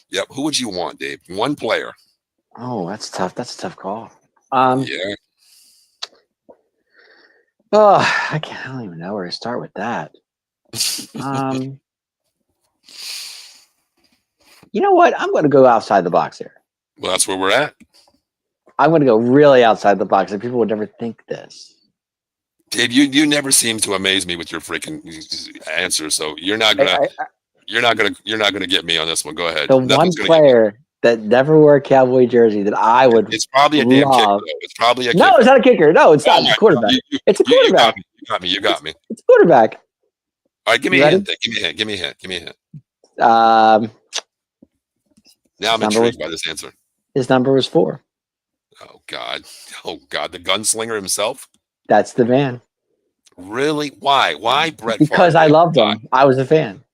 Yep. Who would you want, Dave? One player. Oh, that's tough. That's a tough call. Yeah. Oh, I don't even know where to start with that. You know what? I'm going to go outside the box here. Well, that's where we're at. I'm going to go really outside the box, and people would never think this. Dave, you never seem to amaze me with your freaking answers, so you're not gonna get me on this one. Go ahead. The one player that never wore a Cowboy jersey that I would. It's probably a damn kicker. Though. It's probably a kicker. No, it's not a kicker. No, it's not. It's a quarterback. It's a quarterback. You got me. It's a quarterback. All right, give me a hint. Give me a hint. Now I'm intrigued by this answer. His number was 4. Oh God, the gunslinger himself. That's the man. Really? Why? Why Brett? Because I loved him. I was a fan.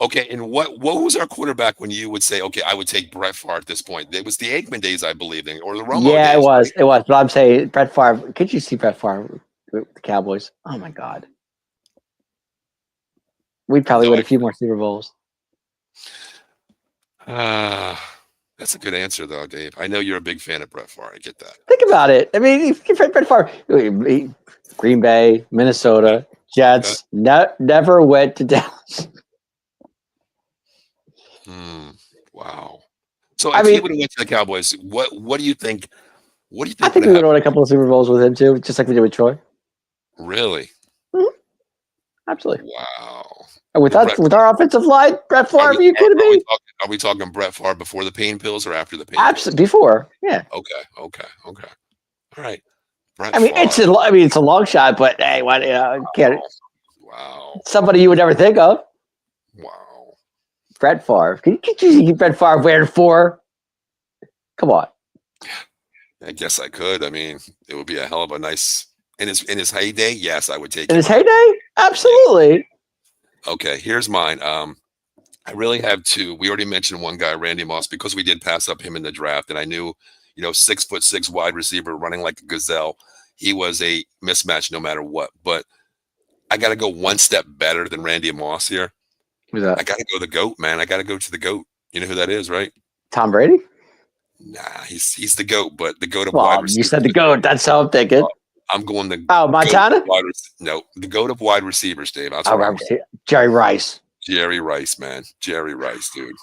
Okay, and what was our quarterback when you would say, okay, I would take Brett Favre at this point? It was the Aikman days, I believe, or the Romo days. Yeah, it was. But I'm saying Brett Favre. Could you see Brett Favre with the Cowboys? Oh my God. We'd probably win a few more Super Bowls. That's a good answer, though, Dave. I know you're a big fan of Brett Favre. I get that. Think about it. I mean, Brett Favre, Green Bay, Minnesota, Jets, never went to Dallas. Wow. So if he would have went to the Cowboys, what do you think? What do you think? I think we would have won a couple of Super Bowls with him too, just like we did with Troy. Really? Mm-hmm. Absolutely. Wow. And with our offensive line, Brett Favre, you could have been. Are we talking Brett Favre before the pain pills or after the pain? Absolutely, before. Yeah. Okay. All right. Brett Favre. It's a long shot, but hey, what? Can't. Wow. Somebody you would never think of. Wow. Brett Favre. Can you see Brett Favre wearing 4? Come on. I guess I could. I mean, it would be a hell of a nice in his heyday. Yes, I would take In him. his heyday? Absolutely. Okay, here's mine. I really have two. We already mentioned one guy, Randy Moss, because we did pass up him in the draft, and I knew, 6'6" wide receiver running like a gazelle. He was a mismatch no matter what. But I got to go one step better than Randy Moss here. Who's that? I got to go the GOAT, man. I got to go to the GOAT. You know who that is, right? Tom Brady? Nah, he's the GOAT, but the GOAT of wide Well, you receivers. said the GOAT. That's how I'm thinking. I'm going the Montana? No, the GOAT of wide receivers, Dave. That's Oh, what I'm going. Jerry Rice. Jerry Rice, man. Jerry Rice, dude.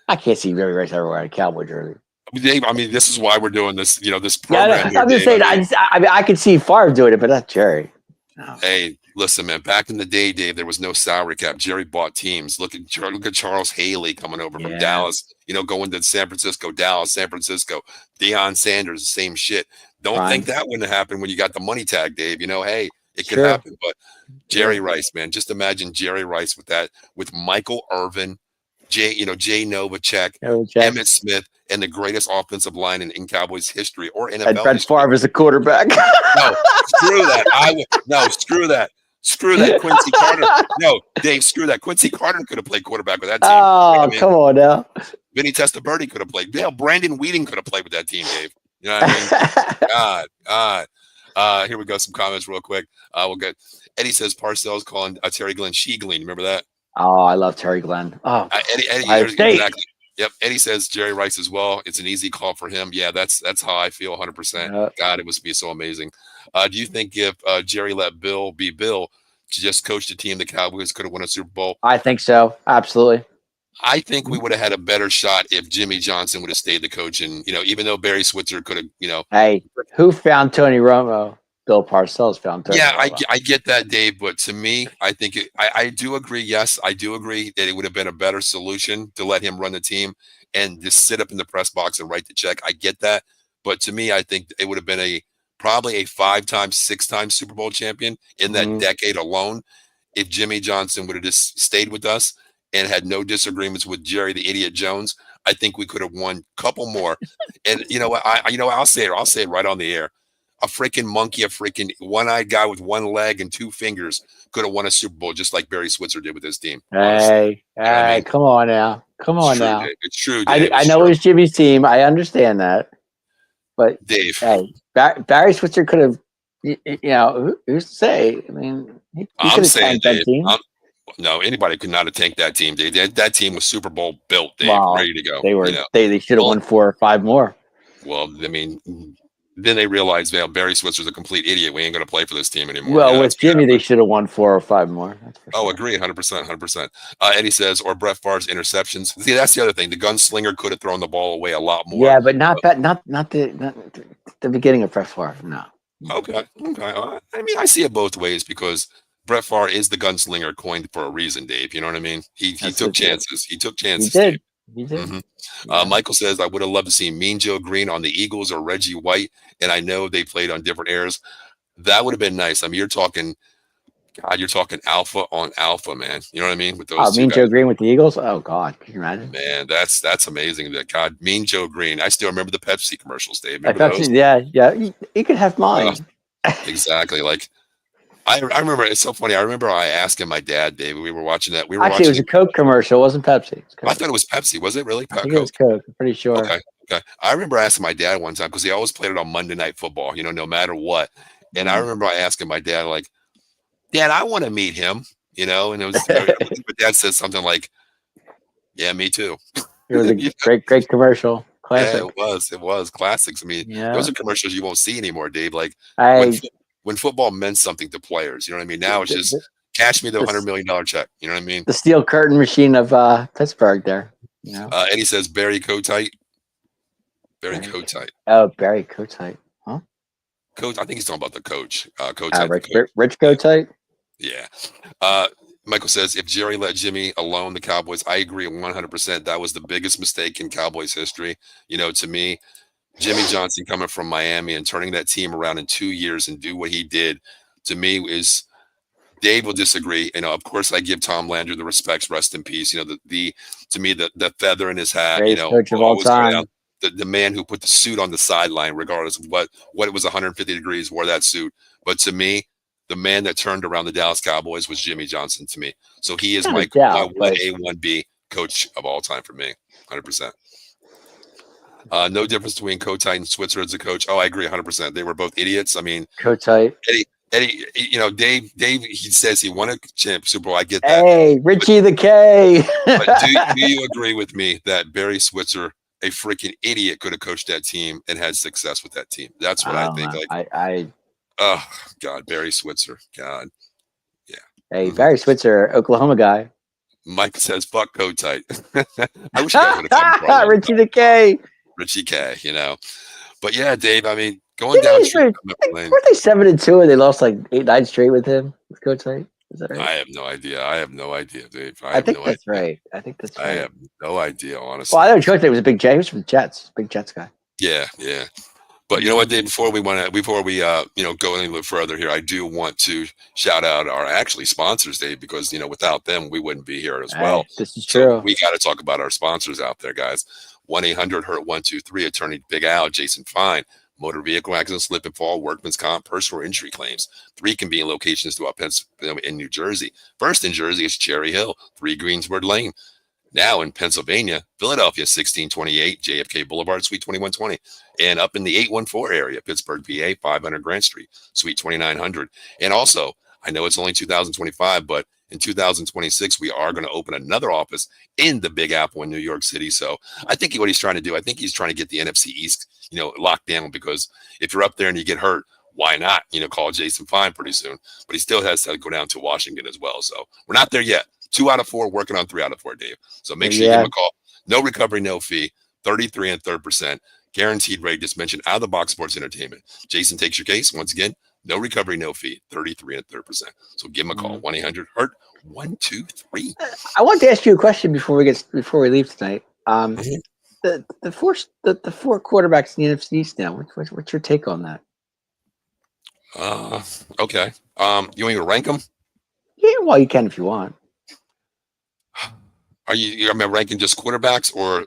I can't see Jerry Rice ever wearing a Cowboy jersey. Dave, I mean, this is why we're doing this, this Yeah, program here, I'm just Dave. saying. I could see Favre doing it, but not Jerry. No. Hey, listen, man. Back in the day, Dave, there was no salary cap. Jerry bought teams. Look at Charles Haley coming over from Dallas. Going to San Francisco, Dallas, San Francisco. Deion Sanders, same shit. Don't think that wouldn't happen when you got the money tag, Dave. Hey, it could happen. But Jerry Rice, man, just imagine Jerry Rice with Michael Irvin, Jay Novacek, Emmitt Smith, and the greatest offensive line in Cowboys history or NFL. And Brett Favre is a quarterback. No, screw that. Screw that. Screw that. Quincy Carter. No, Dave, screw that. Quincy Carter could have played quarterback with that team. Oh, come on now. Vinny Testaverde could have played. Hell, Brandon Whedon could have played with that team, Dave. You know what I mean? God. Here we go. Some comments real quick. We'll get Eddie says Parcells calling Terry Glenn She-Glean. Remember that? Oh, I love Terry Glenn. Oh, Eddie exactly. Yep. Eddie says Jerry Rice as well. It's an easy call for him. Yeah, that's how I feel 100%. Yep. God, it must be so amazing. Do you think if Jerry let Bill be Bill to just coach the team, the Cowboys could have won a Super Bowl? I think so. Absolutely. I think we would have had a better shot if Jimmy Johnson would have stayed the coach. And, even though Barry Switzer could have, Hey, who found Tony Romo? Bill Parcells found Tony Romo. I get that, Dave. But to me, I think I do agree. Yes, I do agree that it would have been a better solution to let him run the team and just sit up in the press box and write the check. I get that. But to me, I think it would have been probably a 5-time, 6-time Super Bowl champion in that decade alone if Jimmy Johnson would have just stayed with us and had no disagreements with Jerry the Idiot Jones. I think we could have won a couple more. And you know what? I'll say it right on the air. A freaking monkey, a freaking one-eyed guy with one leg and two fingers could have won a Super Bowl just like Barry Switzer did with his team. Hey, come on now. Come on now. Dave. It's true, Dave. I know it's Jimmy's team. I understand that. But, Dave, hey, Barry Switzer could have, who's to say? I mean, he I'm saying, Dave, no, anybody could not have tanked that team, Dave. That team was Super Bowl built, Dave, ready to go. They were. They should have won 4 or 5 more. Well, I mean, then they realized, Barry Switzer's a complete idiot. We ain't going to play for this team anymore. Well, with Jimmy, they should have won 4 or 5 more. That's for sure. Agree, 100%. Eddie says, or Brett Favre's interceptions. See, that's the other thing. The gunslinger could have thrown the ball away a lot more. Yeah, but not the beginning of Brett Favre. No. Okay. I mean, I see it both ways because Brett Favre is the gunslinger coined for a reason, Dave. You know what I mean? He took chances. He took chances. He did. Mm-hmm. Michael says, I would have loved to see Mean Joe Green on the Eagles or Reggie White. And I know they played on different eras. That would have been nice. I mean, you're talking alpha on alpha, man. You know what I mean? With those Mean Joe Green with the Eagles? Oh, God. Can you imagine? Man, that's amazing. That God, Mean Joe Green. I still remember the Pepsi commercials, Dave. Those? Yeah. You could have mine. Exactly. Like, I remember, it's so funny. I remember I asking my dad, Dave, we were watching that. It was a Coke commercial. It wasn't Pepsi. I thought it was Pepsi. Was it really? I think it was Coke. I'm pretty sure. Okay. I remember asking my dad one time because he always played it on Monday Night Football, no matter what. And I remember I asking my dad, like, Dad, I want to meet him, and it was, my dad said something like, yeah, me too. It was a great commercial. Classic. Yeah, it was classics. I mean, those are commercials you won't see anymore, Dave. Like when football meant something to players, you know what I mean? Now it's just cash me the $100 million check. You know what I mean? The steel curtain machine of Pittsburgh there. Eddie says Barry Kotite. Barry Kotite. Oh, Barry Kotite. Huh? Coach, I think he's talking about the coach. Rich Kotite? Yeah. Michael says, if Jerry let Jimmy alone, the Cowboys, I agree 100%. That was the biggest mistake in Cowboys history. To me, Jimmy Johnson coming from Miami and turning that team around in 2 years and do what he did, to me, is Dave will disagree. Of course, I give Tom Landry the respects, rest in peace. To me, the feather in his hat, Greatest coach of all time. the man who put the suit on the sideline, regardless of what it was 150 degrees, wore that suit. But to me, the man that turned around the Dallas Cowboys was Jimmy Johnson to me. So he is Not a my doubt, but 1A, 1B coach of all time for me, 100%. No difference between Kotite and Switzer as a coach. Oh, I agree 100%. They were both idiots. I mean, Kotite. Eddie, Dave, he says he won a Super Bowl. I get that. Hey, Richie the K. But do you agree with me that Barry Switzer, a freaking idiot, could have coached that team and had success with that team? That's what I think. Know. Like, oh God, Barry Switzer. God, yeah. Hey, Barry Switzer, Oklahoma guy. Mike says, "Fuck Kotite." I wish I would have come. Richie the K. Richie K. But yeah, Dave. I mean, going down. Weren't they 7-2 and they lost like 8-9 straight with him with Kotite? Is that right? I have no idea, Dave. I think that's right. I have no idea, honestly. Well, I know Kotite was a big J. He was from the Jets, big Jets guy. Yeah. But you know what, Dave? Before we go any little further here, I do want to shout out our actually sponsors, Dave, because without them we wouldn't be here as well. This is true. We got to talk about our sponsors out there, guys. 1-800-HURT-123, Attorney Big Al, Jason Fine, motor vehicle accident, slip and fall, workman's comp, personal injury claims. 3 convenient locations throughout Pennsylvania in New Jersey. First in Jersey is Cherry Hill, 3 Greensburg Lane. Now in Pennsylvania, Philadelphia, 1628 JFK Boulevard, Suite 2120. And up in the 814 area, Pittsburgh, PA, 500 Grant Street, Suite 2900. And also, I know it's only 2025, but in 2026, we are going to open another office in the Big Apple in New York City. So I think what he's trying to do, I think he's trying to get the NFC East, locked down, because if you're up there and you get hurt, why not, call Jason Fine pretty soon. But he still has to go down to Washington as well. So we're not there yet. 2 out of 4, working on 3 out of 4, Dave. So make sure you give him a call. No recovery, no fee, 33 1/3%. Guaranteed rate, just mentioned, out of the box sports entertainment. Jason takes your case. Once again, no recovery, no fee, 33 1/3%. So give him a call, 1-800-HURT-123. I want to ask you a question before we leave tonight. The 4 quarterbacks in the NFC East now. What's your take on that? Okay. You want me to rank them? Yeah, well, you can if you want. Are you ranking just quarterbacks or?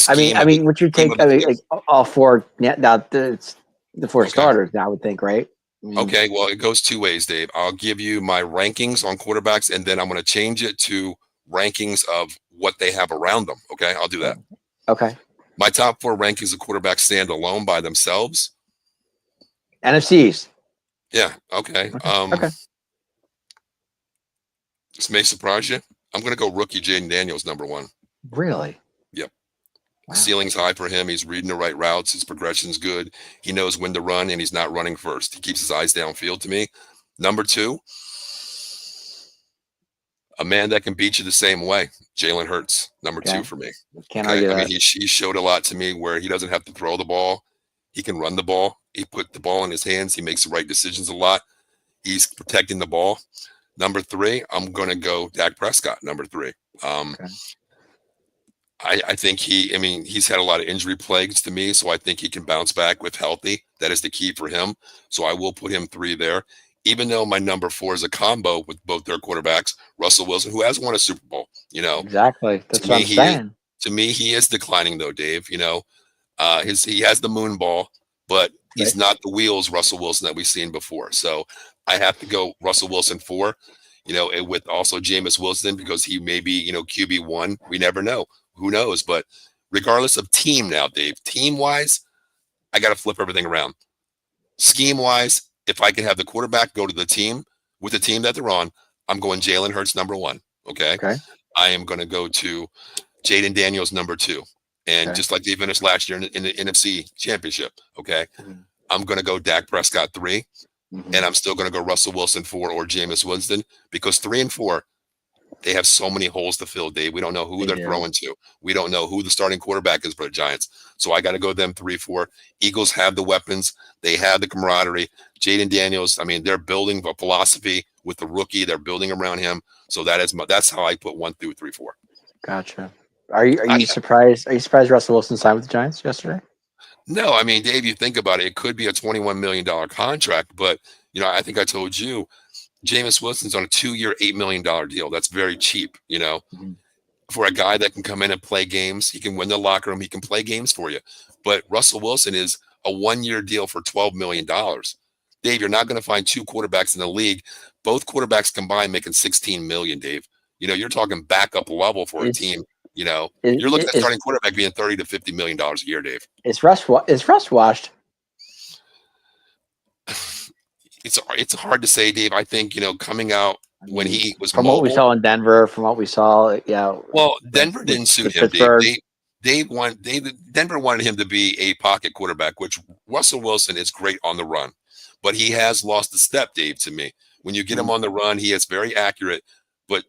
I mean, what's your take? I mean, like, all 4 now. The 4 starters now, I would think, right? Okay, well, it goes 2 ways, Dave. I'll give you my rankings on quarterbacks, and then I'm going to change it to rankings of what they have around them. Okay, I'll do that. Okay. My top 4 rankings of quarterbacks stand alone by themselves. NFCs. Yeah. Okay. Okay. This may surprise you. I'm going to go rookie Jaden Daniels, number 1. Really? Yep. Wow. Ceiling's high for him. He's reading the right routes. His progression's good. He knows when to run, and he's not running first. He keeps his eyes downfield to me. Number 2, a man that can beat you the same way, Jalen Hurts, number 2 for me. Can't argue that. I mean, he showed a lot to me where he doesn't have to throw the ball. He can run the ball. He put the ball in his hands. He makes the right decisions a lot. He's protecting the ball. Number 3, I'm going to go Dak Prescott, number 3. I think he's had a lot of injury plagues to me, so I think he can bounce back with healthy. That is the key for him. So I will put him 3 there, even though my number 4 is a combo with both their quarterbacks, Russell Wilson, who has won a Super Bowl. Exactly. That's what I'm saying. To me, he is declining, though, Dave. He has the moon ball, but he's not the wheels Russell Wilson that we've seen before. So I have to go Russell Wilson 4, and with also Jameis Wilson, because he may be, QB1. We never know. Who knows? But regardless of team now, Dave, team-wise, I got to flip everything around. Scheme-wise, if I can have the quarterback go to the team with the team that they're on, I'm going Jalen Hurts, number 1. Okay. I am going to go to Jaden Daniels, number 2. And just like they finished last year in the NFC Championship, okay, I'm going to go Dak Prescott 3, and I'm still going to go Russell Wilson 4 or Jameis Winston, because 3 and 4, they have so many holes to fill, Dave. We don't know who they're throwing to. We don't know who the starting quarterback is for the Giants. So I got to go them 3, 4. Eagles have the weapons. They have the camaraderie. Jaden Daniels, I mean, they're building a philosophy with the rookie. They're building around him. So that's how I put 1 through 3, 4. Gotcha. Are you surprised? Are you surprised Russell Wilson signed with the Giants yesterday? No, I mean, Dave, you think about it. It could be a $21 million contract, but I think I told you, Jameis Wilson's on a 2-year, $8 million deal. That's very cheap. for a guy that can come in and play games. He can win the locker room. He can play games for you. But Russell Wilson is a 1-year deal for $12 million. Dave, you're not going to find two quarterbacks in the league, both quarterbacks combined making $16 million, Dave. You're talking backup level for a team. You're looking at starting quarterback being $30 to $50 million a year, Dave. Is Russ washed? It's hard to say, Dave. I think, coming out when he was from mobile, what we saw in Denver, from what we saw, Well, Denver didn't suit him, Dave. Denver wanted him to be a pocket quarterback, which Russell Wilson is great on the run, but he has lost a step, Dave, to me. When you get him on the run, he is very accurate, but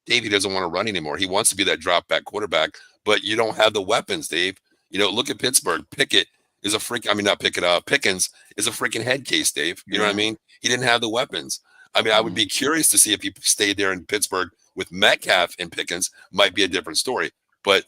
Dave, he doesn't want to run anymore. He wants to be that drop back quarterback, but you don't have the weapons, Dave. Look at Pittsburgh. Pickens is a freaking head case, Dave. You know what I mean? He didn't have the weapons. I mean, I would be curious to see if he stayed there in Pittsburgh with Metcalf and Pickens might be a different story. But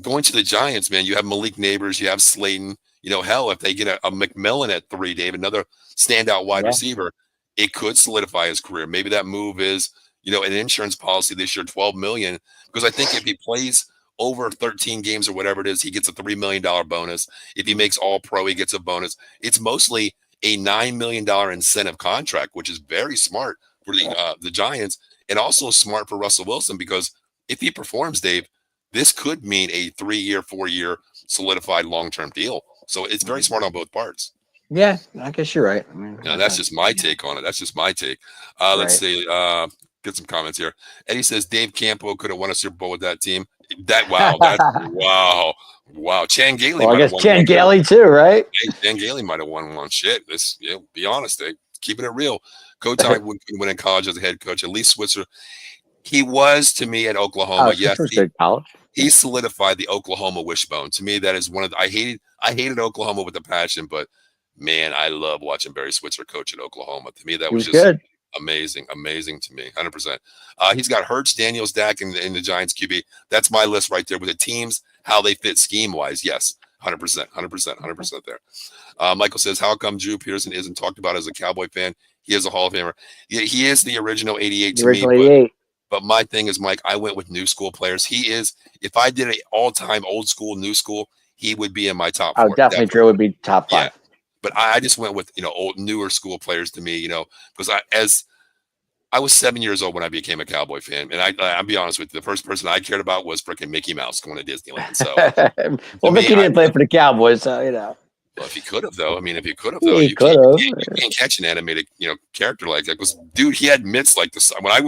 going to the Giants, man, you have Malik Neighbors, you have Slayton. Hell, if they get a McMillan at 3, Dave, another standout wide receiver, it could solidify his career. Maybe that move is, an insurance policy this year, $12 million, because I think if he plays over 13 games or whatever it is, he gets a $3 million bonus. If he makes all pro, he gets a bonus. It's mostly a $9 million incentive contract, which is very smart for the Giants, and also smart for Russell Wilson, because if he performs, Dave, this could mean a 3-year, 4-year solidified long-term deal. So it's very smart on both parts. Yeah, I guess you're right. I mean, that's just my take on it. That's just my take. Let's see. Get some comments here. Eddie says Dave Campo could have won a Super Bowl with that team. Wow. Chan Gailey. Well, I guess Chan Gailey too, right? Chan Gailey might have won one. Shit. Be honest, keeping it real. Kotite would win in college as a head coach. At least Switzer. He was to me at Oklahoma. Yes, he solidified the Oklahoma wishbone. To me, that is one of I hated Oklahoma with a passion, but man, I love watching Barry Switzer coach at Oklahoma. To me, that was just good. Amazing to me, 100%. He's got Hurts, Daniels, Dak, in the Giants QB. That's my list right there with the teams, how they fit scheme wise. Yes, 100% there. Michael says, how come Drew Pearson isn't talked about as a Cowboy fan? He is a Hall of Famer. He is the original 88 to me. 88. But my thing is, Mike, I went with new school players. He is, if I did an all-time old school, new school, he would be in my top 4. Oh, definitely Drew would be top 5. Yeah. But I just went with, old, newer school players to me, because I was 7 years old when I became a Cowboy fan. And I'll be honest with you, the first person I cared about was freaking Mickey Mouse going to Disneyland. So, well, Mickey didn't play for the Cowboys, so, Well, if he could have, though. I mean, he could have. You can't catch an animated, character like that. Because, dude, he had mitts like this. When I,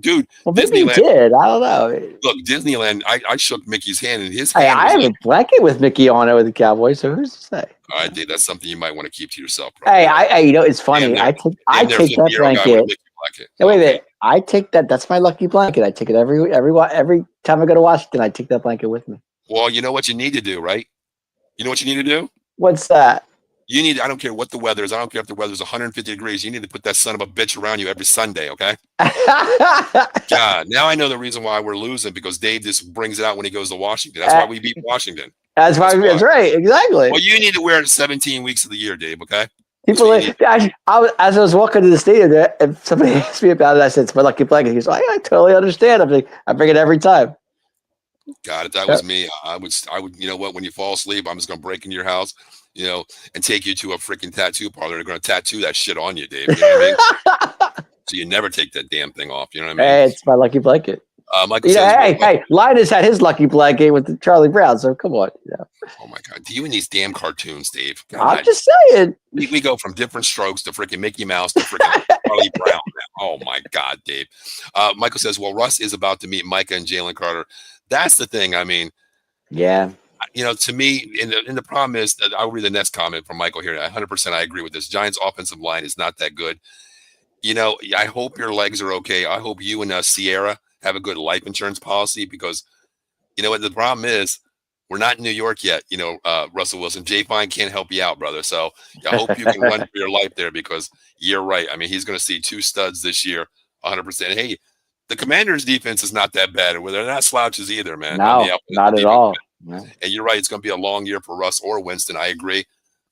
dude, well, Disneyland did. I don't know. Look, Disneyland. I shook Mickey's hand, and his hand. Hey, I have a blanket with Mickey on it with the Cowboys. So who's to say? All right, Dave, that's something you might want to keep to yourself. Probably. Hey, it's funny. I take that blanket. No, wait a minute. I take that. That's my lucky blanket. I take it every time I go to Washington. I take that blanket with me. Well, you know what you need to do, right? You know what you need to do? What's that? You need, I don't care what the weather is. I don't care if the weather's 150 degrees. You need to put that son of a bitch around you every Sunday, okay? God, now I know the reason why we're losing, because Dave just brings it out when he goes to Washington. That's why we beat Washington. That's right. Exactly. Well, you need to wear it 17 weeks of the year, Dave, okay? People, as I was walking to the stadium there, and somebody asked me about it, I said, it's my lucky blanket. He's like, I totally understand. I bring it every time. Got it. That was me. I would, you know what? When you fall asleep, I'm just going to break into your house, and take you to a freaking tattoo parlor. They're going to tattoo that shit on you, Dave. You know what I mean? So you never take that damn thing off. You know what I mean? Hey, it's my lucky blanket. Michael says, hey, Linus had his lucky blanket with Charlie Brown, so come on. Oh, my God. Do you and these damn cartoons, Dave? God, I'm just saying. We go from different strokes to freaking Mickey Mouse to freaking Charlie Brown. Oh, my God, Dave. Michael says, well, Russ is about to meet Micah and Jalen Carter. That's the thing. I mean, yeah. To me, and the problem is that I'll read the next comment from Michael here. 100% I agree with this. Giants offensive line is not that good. I hope your legs are okay. I hope you and Sierra have a good life insurance policy, because what the problem is, we're not in New York yet. Russell Wilson, Jay Fine can't help you out, brother. So I hope you can run for your life there, because you're right. I mean, he's going to see 2 studs this year, 100%. Hey, the Commanders' defense is not that bad. They're not slouches either, man. No, not at all. No. And you're right. It's going to be a long year for Russ or Winston. I agree.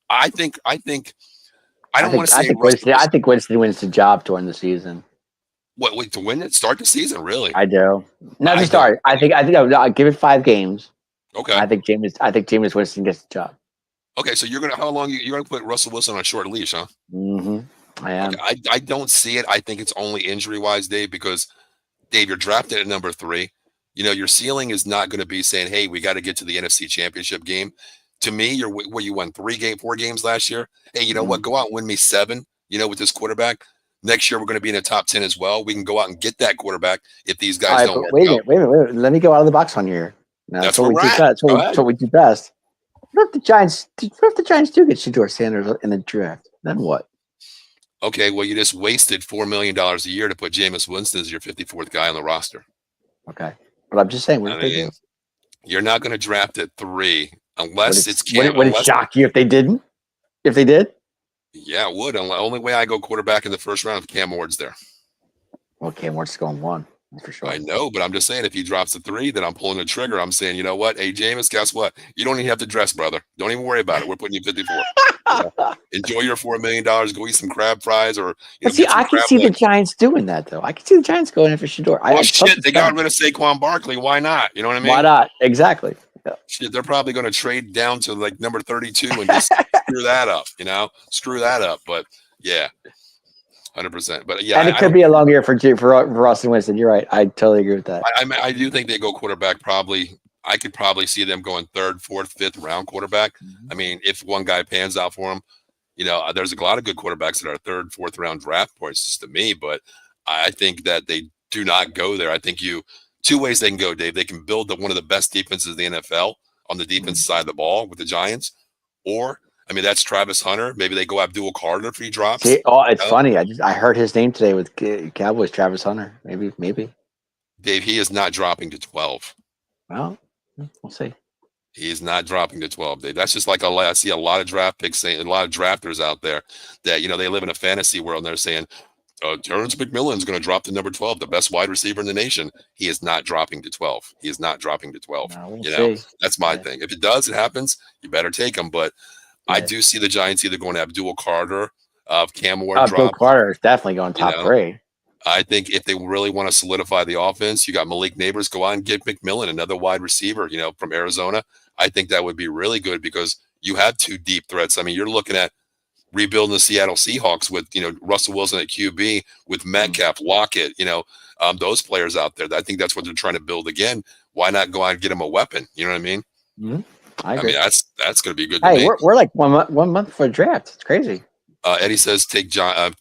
I don't want to say I think Winston wins the job during the season. What? Wait, to win it? Start the season? Really? I do. Not I to don't. start. I think I'll give it 5 games. Okay. I think Jameis Winston gets the job. Okay. So you're gonna how long you're gonna put Russell Wilson on a short leash, huh? I am. Okay. I don't see it. I think it's only injury wise, Dave, because Dave, you're drafted at number 3. Your ceiling is not going to be saying, "Hey, we got to get to the NFC Championship game." To me, you won 4 games last year. Hey, you know what? Go out and win me 7. With this quarterback. Next year, we're going to be in the top 10 as well. We can go out and get that quarterback if these guys don't work wait a out. minute. Let me go out of the box on you here. Now, That's where we're at. That's what we do best. What if the Giants do get Shedeur Sanders in the draft? Then what? Okay, well, you just wasted $4 million a year to put Jameis Winston as your 54th guy on the roster. Okay, but I'm just saying, what if they do? You're not going to draft at 3 unless it's Cam. Would it shock you if they didn't? If they did? Yeah, it would. The only way I go quarterback in the first round if Cam Ward's there. Well, Cam Ward's going 1 for sure. I know, but I'm just saying if he drops a 3, then I'm pulling the trigger. I'm saying, you know what? Hey, Jameis, guess what? You don't even have to dress, brother. Don't even worry about it. We're putting you 54. Enjoy your $4 million. Go eat some crab fries or. I can see the Giants doing that, though. I can see the Giants going in for Shedeur. Well, shit, they got rid of Saquon Barkley. Why not? You know what I mean? Why not? Exactly. Yeah. Shit, they're probably going to trade down to like number 32 and just screw that up. Screw that up. But yeah. 100%. But yeah, and it could be a long year for Russell Winston. You're right. I totally agree with that. I do think they go quarterback. Probably, I could probably see them going 3rd, 4th, 5th round quarterback. Mm-hmm. I mean, if one guy pans out for them, there's a lot of good quarterbacks that are 3rd, 4th round draft points to me. But I think that they do not go there. I think 2 ways they can go, Dave. They can build one of the best defenses in the NFL on the defense side of the ball with the Giants, or that's Travis Hunter. Maybe they go Abdul Carter if he drops. It's funny. I heard his name today with Cowboys, Travis Hunter. Maybe. Dave, he is not dropping to 12. Well, we'll see. He is not dropping to 12, Dave. That's just like I see a lot of draft picks saying, a lot of drafters out there that, they live in a fantasy world and they're saying, Terrence McMillan is going to drop to number 12, the best wide receiver in the nation. He is not dropping to 12. He is not dropping to 12. We'll see. That's my thing. If it does, it happens. You better take him. But I do see the Giants either going to Abdul Carter, Cam Ward drop. Abdul Carter is definitely going top 3. I think if they really want to solidify the offense, you got Malik Neighbors, go out and get McMillan, another wide receiver, from Arizona. I think that would be really good because you have 2 deep threats. I mean, you're looking at rebuilding the Seattle Seahawks with, Russell Wilson at QB, with Metcalf, Lockett, those players out there. I think that's what they're trying to build again. Why not go out and get them a weapon? You know what I mean? Mm-hmm. I agree. That's going to be good. Hey, we're like 1 month for a draft. It's crazy. Eddie says take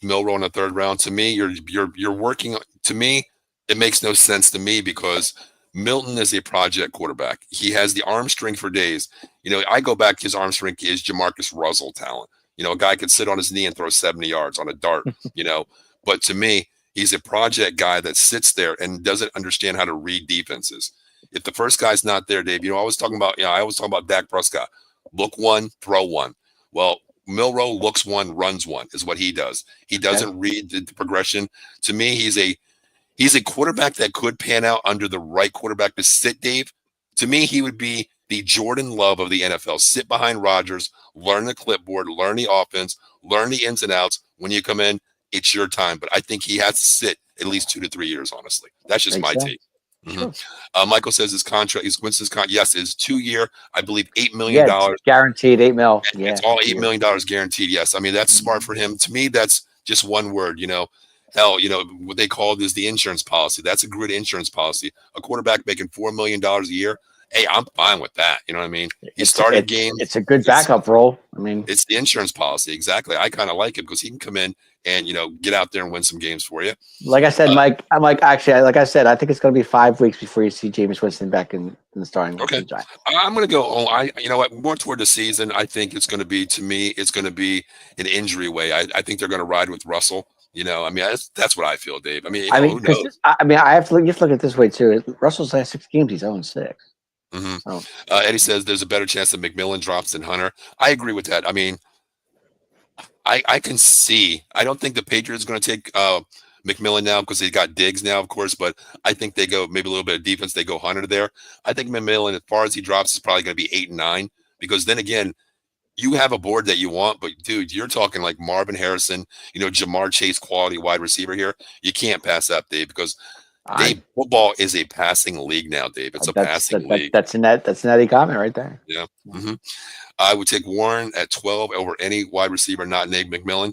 Milroe in the 3rd round. To me, you're working. To me, it makes no sense to me because Milton is a project quarterback. He has the arm strength for days. I go back. His arm strength is Jamarcus Russell talent. A guy could sit on his knee and throw 70 yards on a dart. But to me, he's a project guy that sits there and doesn't understand how to read defenses. If the first guy's not there, Dave, I always talk about Dak Prescott. Look 1, throw 1. Well, Milroe looks 1, runs 1 is what he does. He doesn't read the progression. To me, he's a quarterback that could pan out under the right quarterback to sit, Dave. To me, he would be the Jordan Love of the NFL. Sit behind Rodgers, learn the clipboard, learn the offense, learn the ins and outs. When you come in, it's your time. But I think he has to sit at least 2 to 3 years, honestly. That's just my take. Mm-hmm. Sure. Michael says his contract, Winston's contract, yes, is 2-year, I believe $8 million. Guaranteed $8 million. Yeah, it's all $8 million guaranteed. Yes. I mean, that's smart for him. To me, that's just one word, hell, what they call it is the insurance policy. That's a good insurance policy. A quarterback making $4 million a year. Hey, I'm fine with that. You know what I mean? He started games. It's a good backup role. I mean, it's the insurance policy. Exactly. I kind of like it because he can come in and, get out there and win some games for you. Like I said, Mike, like I think it's going to be 5 weeks before you see Jameis Winston back in the starting. Okay. I'm going to go, more toward the season. I think it's going to be, to me, it's going to be an injury way. I think they're going to ride with Russell. That's what I feel, Dave. Who knows? you have to look at it this way too. Russell's last 6 games, he's 0-6. Mm-hmm. Oh. Eddie says there's a better chance that McMillan drops than Hunter. I agree with that. I mean, I can see. I don't think the Patriots are going to take McMillan now because they got Diggs now, of course. But I think they go maybe a little bit of defense. They go Hunter there. I think McMillan, as far as he drops, is probably going to be 8 and 9 because then again, you have a board that you want, but dude, you're talking like Marvin Harrison, Jamar Chase quality wide receiver here. You can't pass up, Dave, because I Dave, football is a passing league now, Dave. It's a passing league. that's an Eddie comment right there. Yeah. I would take Warren at 12 over any wide receiver not named McMillan.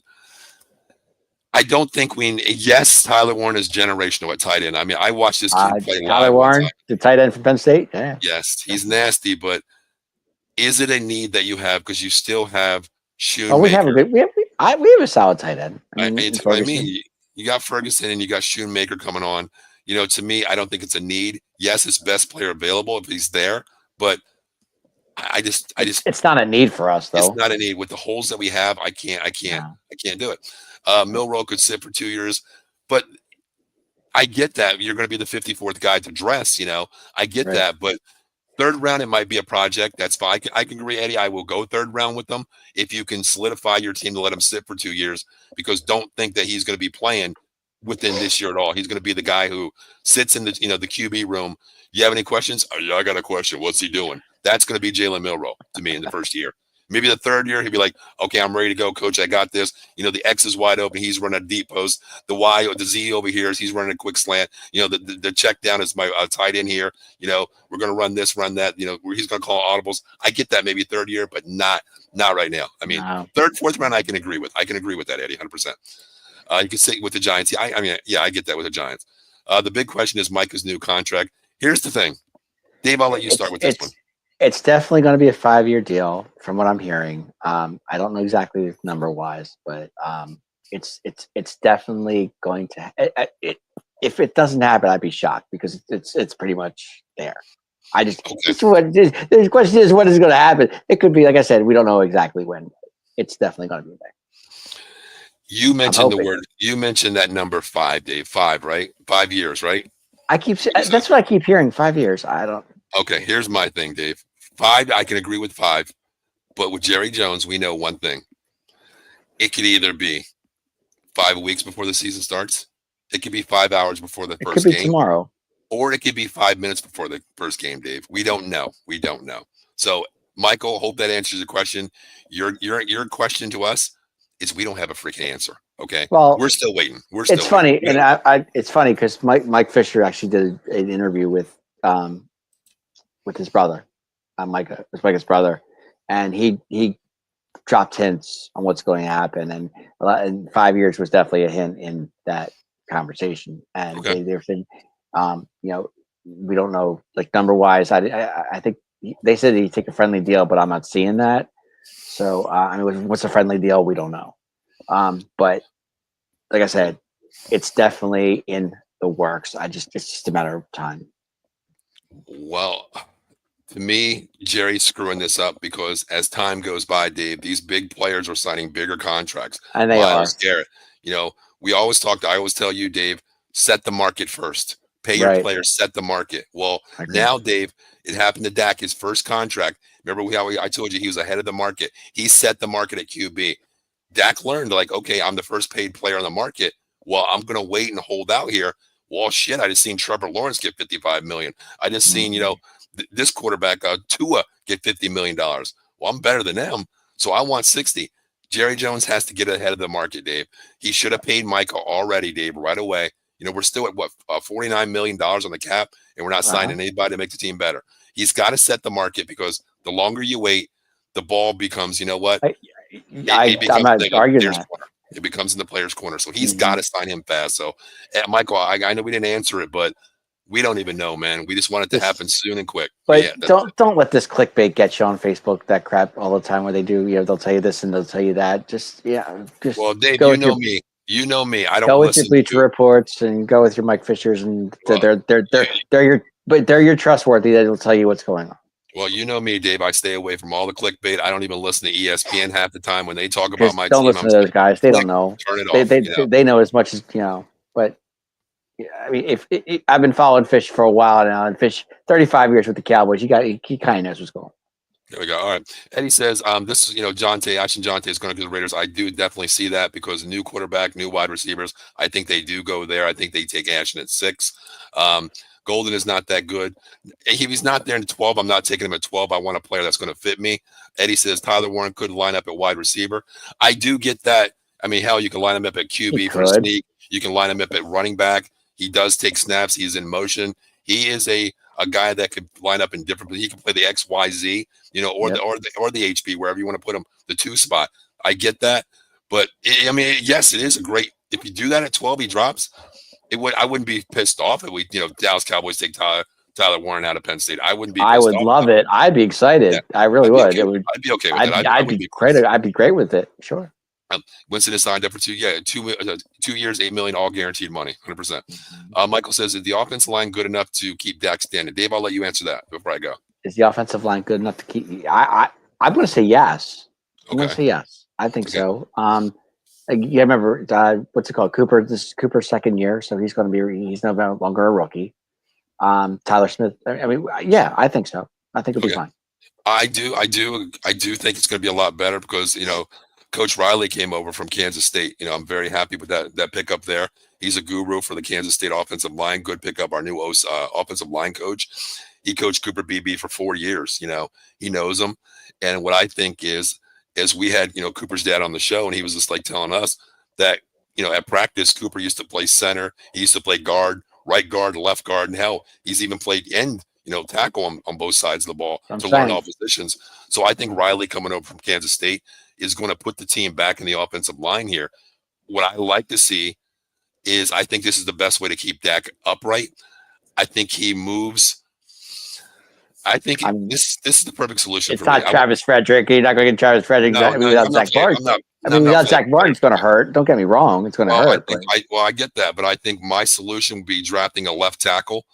I don't think yes, Tyler Warren is generational at tight end. I mean, I watched this kid play Tyler live one Warren, time. the tight end from Penn State. Yeah. Yes, he's nasty, but is it a need that you have? Because you still have Shoemaker. Oh, we have a solid tight end. I mean, you got Ferguson and you got Shoemaker coming on. To me, I don't think it's a need. Yes, it's best player available if he's there, but I just it's not a need for us though. It's not a need with the holes that we have. I can't do it. Milroe could sit for 2 years, but I get that you're going to be the 54th guy to dress. I get that, but third round it might be a project. That's fine. I can agree, Eddie. I will go third round with them if you can solidify your team to let him sit for 2 years. Because don't think that he's going to be playing within this year at all. He's going to be the guy who sits in the the QB room. You have any questions? Oh, yeah, I got a question. What's he doing? That's going to be Jalen Milroe to me in the first year. Maybe the third year, he'll be like, okay, I'm ready to go, coach. I got this. The X is wide open. He's running a deep post. The Y or the Z over here is he's running a quick slant. The check down is my tight end here. We're going to run this, run that. He's going to call audibles. I get that maybe third year, but not right now. I mean, third, fourth round, I can agree with. I can agree with that, Eddie, 100%. You can say with the Giants. I get that with the Giants. The big question is Micah's new contract. Here's the thing. Dave, I'll let you start with this one. It's definitely going to be a 5-year deal, from what I'm hearing. I don't know exactly number wise, but it's definitely going to. If it doesn't happen, I'd be shocked because it's pretty much there. It's what it is. The question is, what is going to happen? It could be, like I said, we don't know exactly when. It's definitely going to be there. You mentioned the word. You mentioned that number 5, Dave. 5, right? 5 years, right? That's what I keep hearing. 5 years. I don't. Okay, here's my thing, Dave. 5, I can agree with 5, but with Jerry Jones, we know one thing. It could either be 5 weeks before the season starts. It could be 5 hours before the first game. It could be tomorrow. Or it could be 5 minutes before the first game, Dave. We don't know. So, Michael, hope that answers the question. Your question to us is we don't have a freaking answer. Okay. Well, we're still waiting. It's funny, and it's funny because Mike Fisher actually did an interview with his brother, Micah's brother, and he dropped hints on what's going to happen, and 5 years was definitely a hint in that conversation. And they're saying, we don't know, like number wise. I think they said he'd take a friendly deal, but I'm not seeing that. So what's a friendly deal? We don't know. But like I said, it's definitely in the works. It's just a matter of time. Well, to me, Jerry's screwing this up because as time goes by, Dave, these big players are signing bigger contracts. And they are. Garrett, we always I always tell you, Dave, set the market first. Pay your players, set the market. Well, now, Dave, it happened to Dak, his first contract. Remember how I told you he was ahead of the market. He set the market at QB. Dak learned, okay, I'm the first paid player on the market. Well, I'm going to wait and hold out here. Well, shit, I just seen Trevor Lawrence get $55 million. I just seen, this quarterback, Tua, get $50 million. Well, I'm better than them, so I want 60. Jerry Jones has to get ahead of the market, Dave. He should have paid Micah already, Dave, right away. We're still at $49 million on the cap, and we're not signing anybody to make the team better. He's got to set the market because the longer you wait, the ball becomes, you know what? I'm not arguing that. It becomes in the player's corner. So he's got to sign him fast. So, Michael, I know we didn't answer it, but we don't even know, man. We just want it to happen soon and quick. But don't let this clickbait get you on Facebook, that crap all the time where they do, they'll tell you this and they'll tell you that. Well, Dave, you know me. You know me. I don't go with your Bleacher Reports and go with your Mike Fishers, and they're your trustworthy. They'll tell you what's going on. Well, you know me, Dave. I stay away from all the clickbait. I don't even listen to ESPN half the time when they talk about my team. Don't listen to those guys. They don't know. Turn it off. They know as much as But if I've been following Fish for a while now, and Fish 35 years with the Cowboys, he kind of knows what's going on. There we go. All right. Eddie says, this is, Ashton Jonte is going to do the Raiders. I do definitely see that because new quarterback, new wide receivers. I think they do go there. I think they take Ashton at 6. Golden is not that good. If he's not there in 12, I'm not taking him at 12. I want a player that's going to fit me. Eddie says Tyler Warren could line up at wide receiver. I do get that. I mean, hell, you can line him up at He QB for a could. sneak. You can line him up at running back. He does take snaps. He's in motion. He is a guy that could line up in different. He can play the XYZ, or Yep. the HB, wherever you want to put him, the 2 spot. I get that, but I mean, yes, it is a great. If you do that at 12, he drops. I wouldn't be pissed off if we, Dallas Cowboys take Tyler Warren out of Penn State. I wouldn't be. I Pissed would off love it. I'd be excited. Yeah. I really I'd would. Okay. It would. I'd be okay with it. I'd be great. I'd be great with it. Sure. Winston is signed up for 2 years, 2 years, $8 million, all guaranteed money, 100%. Michael says, is the offensive line good enough to keep Dak standing? Dave, I'll let you answer that before I go. Is the offensive line good enough to keep? I'm going to say yes. I'm going to say yes. I think so. You remember what's it called? Cooper. This is Cooper's second year, so he's going to be. He's no longer a rookie. Tyler Smith. I mean, yeah, I think so. I think it'll be fine. I do think it's going to be a lot better because Coach Riley came over from Kansas State. I'm very happy with that pickup there. He's a guru for the Kansas State offensive line. Good pickup. Our new offensive line coach. He coached Cooper BB for 4 years. He knows him. And what I think is we had Cooper's dad on the show, and he was just like telling us that at practice Cooper used to play center. He used to play guard, right guard, left guard, and hell, he's even played end. Tackle on both sides of the ball to learn all positions. So I think Riley coming over from Kansas State is going to put the team back in the offensive line here. What I like to see is I think this is the best way to keep Dak upright. I think he moves. I think this is the perfect solution for me. It's not Travis Frederick. You're not going to get Travis Frederick without Zach Martin. Without Zach Martin, it's going to hurt. Don't get me wrong. It's going to hurt. I get that. But I think my solution would be drafting a left tackle,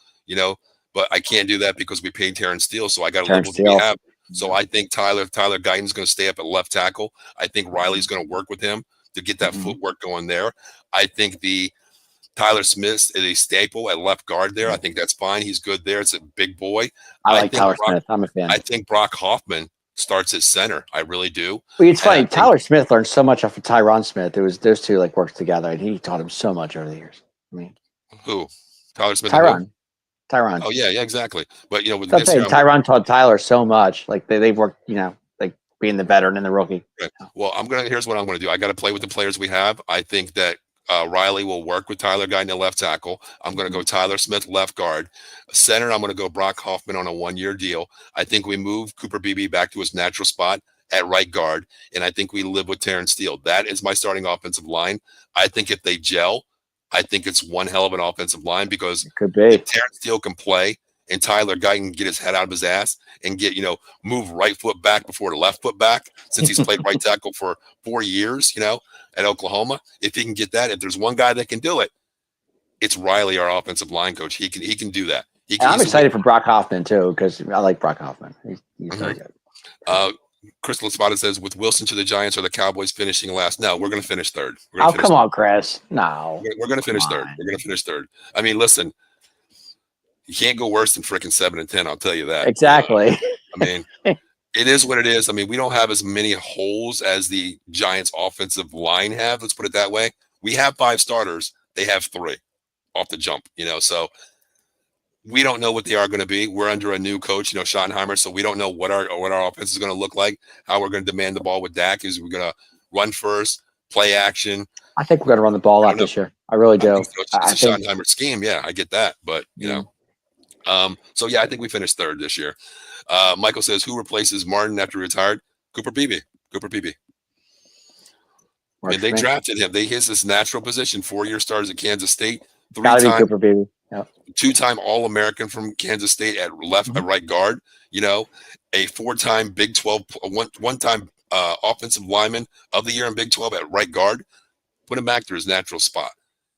but I can't do that because we paid Terrence Steele. So I got to live with what we have. So I think Tyler Guyton's going to stay up at left tackle. I think Riley's going to work with him to get that footwork going there. I think the Tyler Smith is a staple at left guard there. I think that's fine. He's good there. It's a big boy. I like Tyler Smith. I'm a fan. I think Brock Hoffman starts at center. I really do. Well, it's funny. Tyler Smith learned so much off of Tyron Smith. It was those two worked together, and he taught him so much over the years. I mean, who? Tyler Smith. Tyron. Oh yeah, exactly. But with this, Tyron taught Tyler so much. They've worked, being the veteran and the rookie. Right. Well, here's what I'm gonna do. I got to play with the players we have. I think that Riley will work with Tyler Guyton at left tackle. I'm gonna go Tyler Smith left guard. Center, I'm gonna go Brock Hoffman on a 1-year deal. I think we move Cooper BB back to his natural spot at right guard, and I think we live with Terrence Steele. That is my starting offensive line. I think if they gel, I think it's one hell of an offensive line because if Terrence Steele can play and Tyler Guyton can get his head out of his ass and get, move right foot back before the left foot back since he's played right tackle for 4 years, at Oklahoma. If he can get that, if there's one guy that can do it, it's Riley, our offensive line coach. He can do that. I'm excited for Brock Hoffman too because I like Brock Hoffman. He's very good. Crystal Espada says, with Wilson to the Giants, are the Cowboys finishing last? No, we're going to finish third. Come on, Chris. No. We're going to finish third. We're going to finish third. I mean, listen, you can't go worse than freaking 7-10. I'll tell you that. Exactly. I mean, it is what it is. I mean, we don't have as many holes as the Giants offensive line have. Let's put it that way. We have 5 starters. They have 3 off the jump, so we don't know what they are going to be. We're under a new coach, Schottenheimer, so we don't know what our offense is going to look like, how we're going to demand the ball with Dak. Is we're going to run first, play action. I think we're going to run the ball out this year. I really do. It's a Schottenheimer scheme. Yeah, I get that. But, so, yeah, I think we finished third this year. Michael says, who replaces Martin after he retired? Cooper Beebe. I mean, they drafted him. His his natural position, 4-year stars at Kansas State. 3-time Cooper Beebe. Yep. 2-time All-American from Kansas State at right guard, a 4-time Big 12, one-time offensive lineman of the year in Big 12 at right guard. Put him back to his natural spot.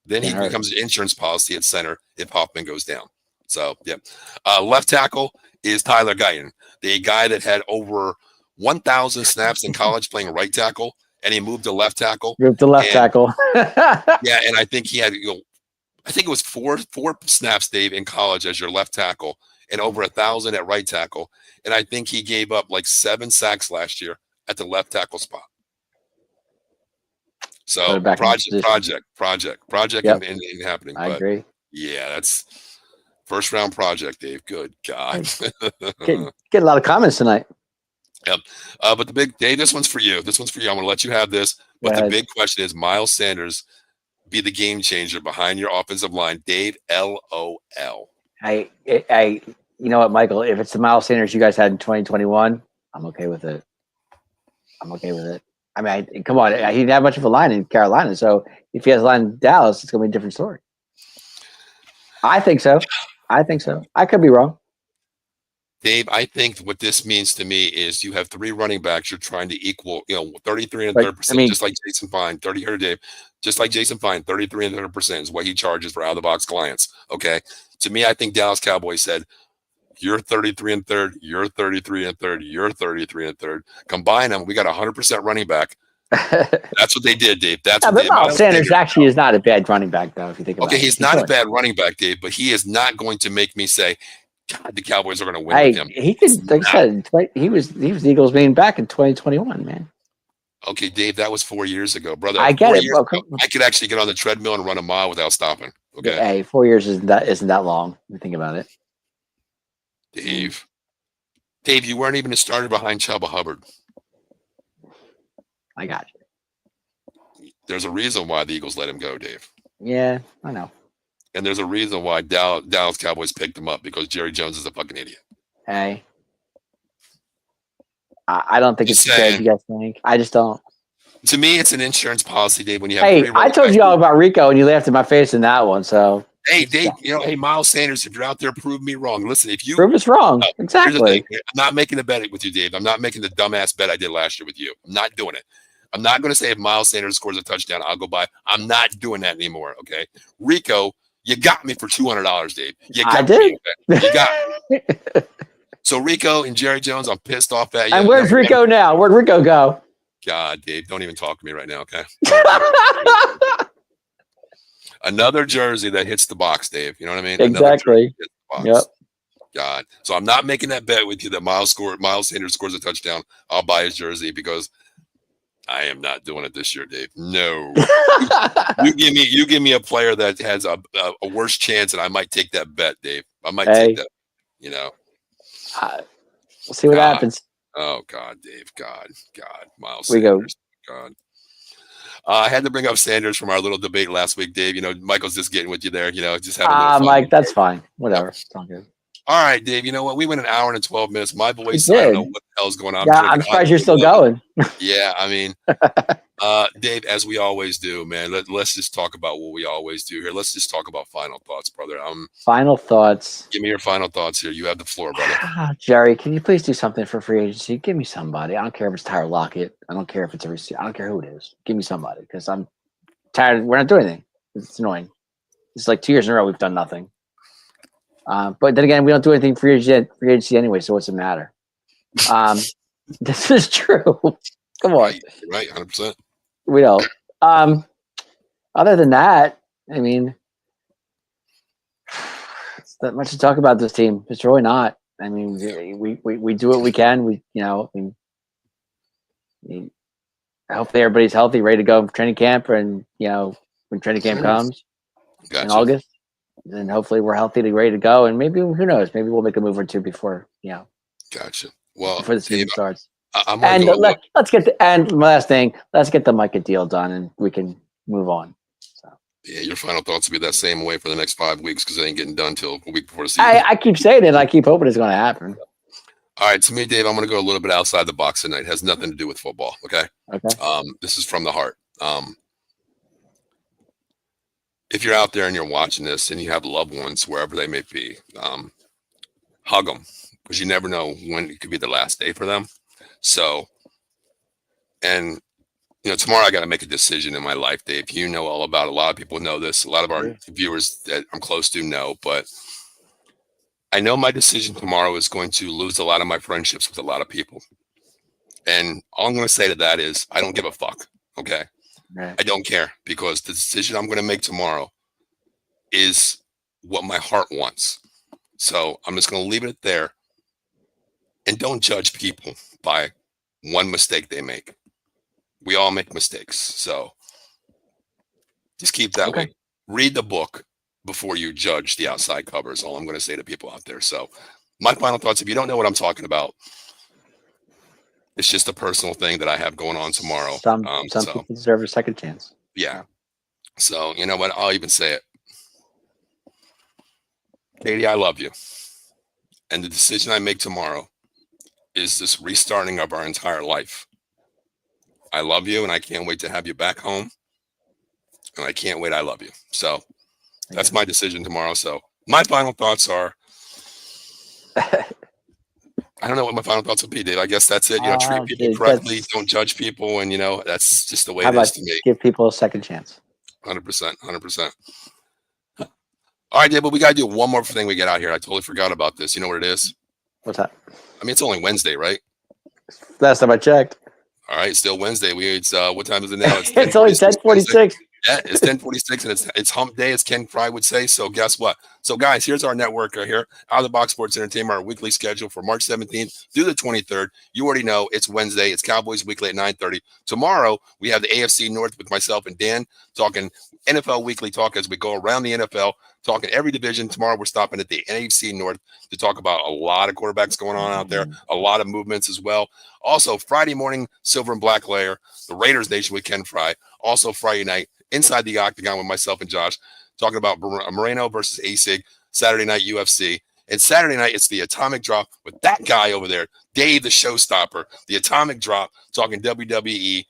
Then he becomes an insurance policy at center if Hoffman goes down. So, yeah. Left tackle is Tyler Guyton, the guy that had over 1,000 snaps in college playing right tackle, and he moved to left tackle. Tackle. Yeah, and I think he had I think it was four snaps, Dave, in college as your left tackle and over 1,000 at right tackle. And I think he gave up 7 sacks last year at the left tackle spot. So project yep. and happening. I agree. Yeah, that's first round project, Dave. Good God. Get a lot of comments tonight. Yep. But the big Dave, this one's for you. This one's for you. I'm going to let you have this. But the big question is, Miles Sanders be the game changer behind your offensive line? Dave, LOL. You know what, Michael? If it's the Miles Sanders you guys had in 2021, I'm okay with it. I mean, come on. He didn't have much of a line in Carolina, so if he has a line in Dallas, it's going to be a different story. I think so. I could be wrong. Dave, I think what this means to me is you have 3 running backs. You're trying to equal, 33 and 30%, just like Jason Fine. 30 here, Dave. Just like Jason Fine, 33 and 30% is what he charges for out-of-the-box clients. Okay. To me, I think Dallas Cowboys said, you're 33 and third, you're 33 and third, you're 33 and third. Combine them, we got 100% running back. That's what they did, Dave. That's what Miles Sanders actually is not a bad running back, though, if you think about it. Okay, he's not a bad running back, Dave, but he is not going to make me say, God, the Cowboys are going to win with him. He could, like I said, he was the Eagles being back in 2021, man. Okay, Dave, that was 4 years ago, brother. I get it. Bro. I could actually get on the treadmill and run a mile without stopping. Okay. Hey, 4 years isn't that long. When you think about it. Dave, you weren't even a starter behind Chuba Hubbard. I got you. There's a reason why the Eagles let him go, Dave. Yeah, I know. And there's a reason why Dallas Cowboys picked him up, because Jerry Jones is a fucking idiot. Hey. I don't think it's as good as you guys think. I just don't. To me, it's an insurance policy, Dave. When you have I told you all about Rico, and you laughed in my face in that one. So hey, Dave, hey, Miles Sanders, if you're out there, prove me wrong. Listen, if you prove us wrong, exactly. I'm not making a bet with you, Dave. I'm not making the dumbass bet I did last year with you. I'm not doing it. I'm not going to say if Miles Sanders scores a touchdown, I'll go by. I'm not doing that anymore. Okay, Rico, you got me for $200, Dave. You got me. You got me. So Rico and Jerry Jones, I'm pissed off at you. And where's Rico now? Where'd Rico go? God, Dave, don't even talk to me right now, okay? Another jersey that hits the box, Dave. You know what I mean? Exactly. Yep. God. So I'm not making that bet with you that Miles Sanders scores a touchdown. I'll buy his jersey, because I am not doing it this year, Dave. No. you give me a player that has a worse chance, and I might take that bet, Dave. I might take that. We'll see what happens. Oh God, Dave. God. Miles Sanders. God. I had to bring up Sanders from our little debate last week, Dave. Michael's just getting with you there. Just having a little fun. Mike, that's fine. Whatever. It's all good. All right, Dave. You know what? We went an hour and 12 minutes. My voice, I don't know what the hell's going on. Yeah, I'm surprised you're still going. Yeah, I mean, Dave, as we always do, man, let's just talk about what we always do here. Let's just talk about final thoughts, brother. Final thoughts. Give me your final thoughts here. You have the floor, brother. Jerry, can you please do something for free agency? Give me somebody. I don't care if it's Tyler Lockett. I don't care if it's a receiver. I don't care who it is. Give me somebody, because I'm tired. We're not doing anything. It's annoying. It's like 2 years in a row we've done nothing. But then again, we don't do anything free agency anyway, so what's it matter? This is true. Come on. Right, 100%. We don't. Other than that, I mean, it's not much to talk about this team. It's really not. I mean, we do what we can. Hopefully everybody's healthy, ready to go for training camp, and when training camp comes in August. And hopefully we're healthy and ready to go. And maybe, who knows, maybe we'll make a move or two before, Gotcha. Well, before the season starts. Let's get last thing, let's get the Micah deal done, and we can move on. So. Yeah, your final thoughts will be that same way for the next 5 weeks, because it ain't getting done till a week before the season. I keep saying it. I keep hoping it's going to happen. All right, to me, Dave, I'm going to go a little bit outside the box tonight. It has nothing to do with football. Okay. This is from the heart. If you're out there and you're watching this and you have loved ones wherever they may be, hug them, because you never know when it could be the last day for them. So, and tomorrow I got to make a decision in my life, Dave. You know all about it. A lot of people know this. A lot of our viewers that I'm close to know, but I know my decision tomorrow is going to lose a lot of my friendships with a lot of people. And all I'm going to say to that is I don't give a fuck. Okay. Right. I don't care, because the decision I'm going to make tomorrow is what my heart wants. So I'm just going to leave it there, and don't judge people by one mistake they make. We all make mistakes. So just keep that way. Read the book before you judge the outside cover is all I'm going to say to people out there. So my final thoughts, if you don't know what I'm talking about, It's just a personal thing that I have going on tomorrow. Some people deserve a second chance. Yeah. So you know what? I'll even say it. Katie, I love you. And the decision I make tomorrow is this restarting of our entire life. I love you, and I can't wait to have you back home. And I can't wait. I love you. So that's my decision tomorrow. So my final thoughts are, I don't know what my final thoughts will be, Dave. I guess that's it. You know, treat people correctly. Don't judge people. And, you know, that's just the way it is to me. Give people a second chance. 100%. 100%. All right, Dave, but we got to do one more thing we get out here. I totally forgot about this. You know what it is? What's that? I mean, it's only Wednesday, right? Last time I checked. All right, still Wednesday. It's what time is it now? It's only 10:46. Yeah, it's 10:46, and it's hump day, as Ken Fry would say. So guess what? So guys, here's our network right here, Out of the Box Sports Entertainment, our weekly schedule for March 17th through the 23rd. You already know it's Wednesday. It's Cowboys Weekly at 9:30. Tomorrow we have the AFC North with myself and Dan talking NFL Weekly talk as we go around the NFL, talking every division. Tomorrow we're stopping at the AFC North to talk about a lot of quarterbacks going on out there, a lot of movements as well. Also Friday morning, Silver and Black Layer, the Raiders Nation with Ken Fry. Also Friday night, Inside the Octagon with myself and Josh, talking about Moreno versus ASIG, Saturday night UFC. And Saturday night, it's the Atomic Drop with that guy over there, Dave the Showstopper, the Atomic Drop, talking WWE.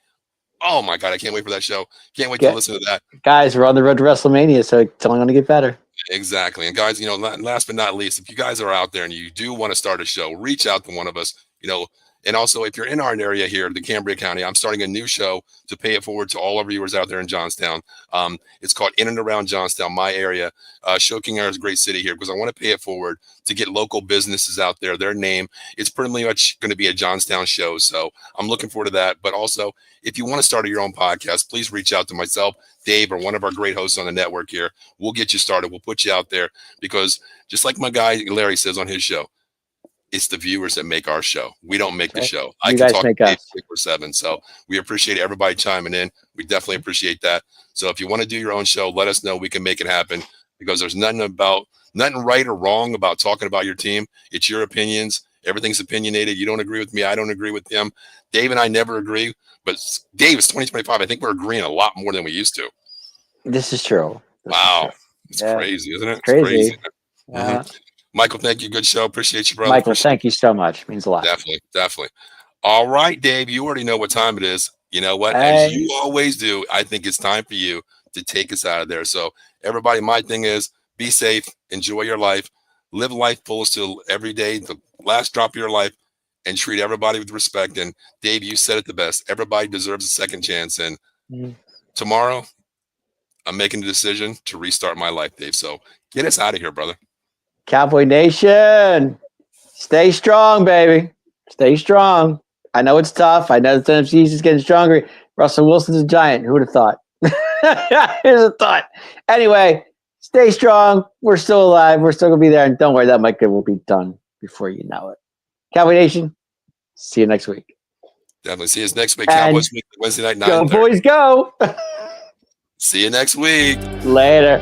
Oh, my God, I can't wait for that show. Can't wait to listen to that. Guys, we're on the road to WrestleMania, so it's only going to get better. Exactly. And guys, you know, last but not least, if you guys are out there and you do want to start a show, reach out to one of us, you know. And also, if you're in our area here, the Cambria County, I'm starting a new show to pay it forward to all our viewers out there in Johnstown. It's called In and Around Johnstown, my area, showcasing our great city here, because I want to pay it forward to get local businesses out there, their name. It's pretty much going to be a Johnstown show, so I'm looking forward to that. But also, if you want to start your own podcast, please reach out to myself, Dave, or one of our great hosts on the network here. We'll get you started. We'll put you out there, because just like my guy Larry says on his show, it's the viewers that make our show. We don't make the show. I can talk 24/7. So we appreciate everybody chiming in. We definitely appreciate that. So if you want to do your own show, let us know. We can make it happen, because there's nothing right or wrong about talking about your team. It's your opinions. Everything's opinionated. You don't agree with me. I don't agree with him. Dave and I never agree. But Dave, it's 2025. I think we're agreeing a lot more than we used to. This is true. Wow. It's crazy, isn't it? It's crazy. Michael, thank you. Good show. Appreciate you, brother. Michael, thank you so much. Means a lot. Definitely. All right, Dave, you already know what time it is. You know what? As you always do, I think it's time for you to take us out of there. So everybody, my thing is be safe, enjoy your life, live life fullest till every day, the last drop of your life, and treat everybody with respect. And Dave, you said it the best. Everybody deserves a second chance. And tomorrow, I'm making the decision to restart my life, Dave. So get us out of here, brother. Cowboy Nation, stay strong, baby. Stay strong. I know it's tough. I know the NFC is getting stronger. Russell Wilson's a giant. Who would have thought? Here's a thought. Anyway, stay strong. We're still alive. We're still going to be there. And don't worry, that mic will be done before you know it. Cowboy Nation, see you next week. Definitely see us next week. Cowboys Weekly, Wednesday night, 9:30. Go, boys, go. See you next week. Later.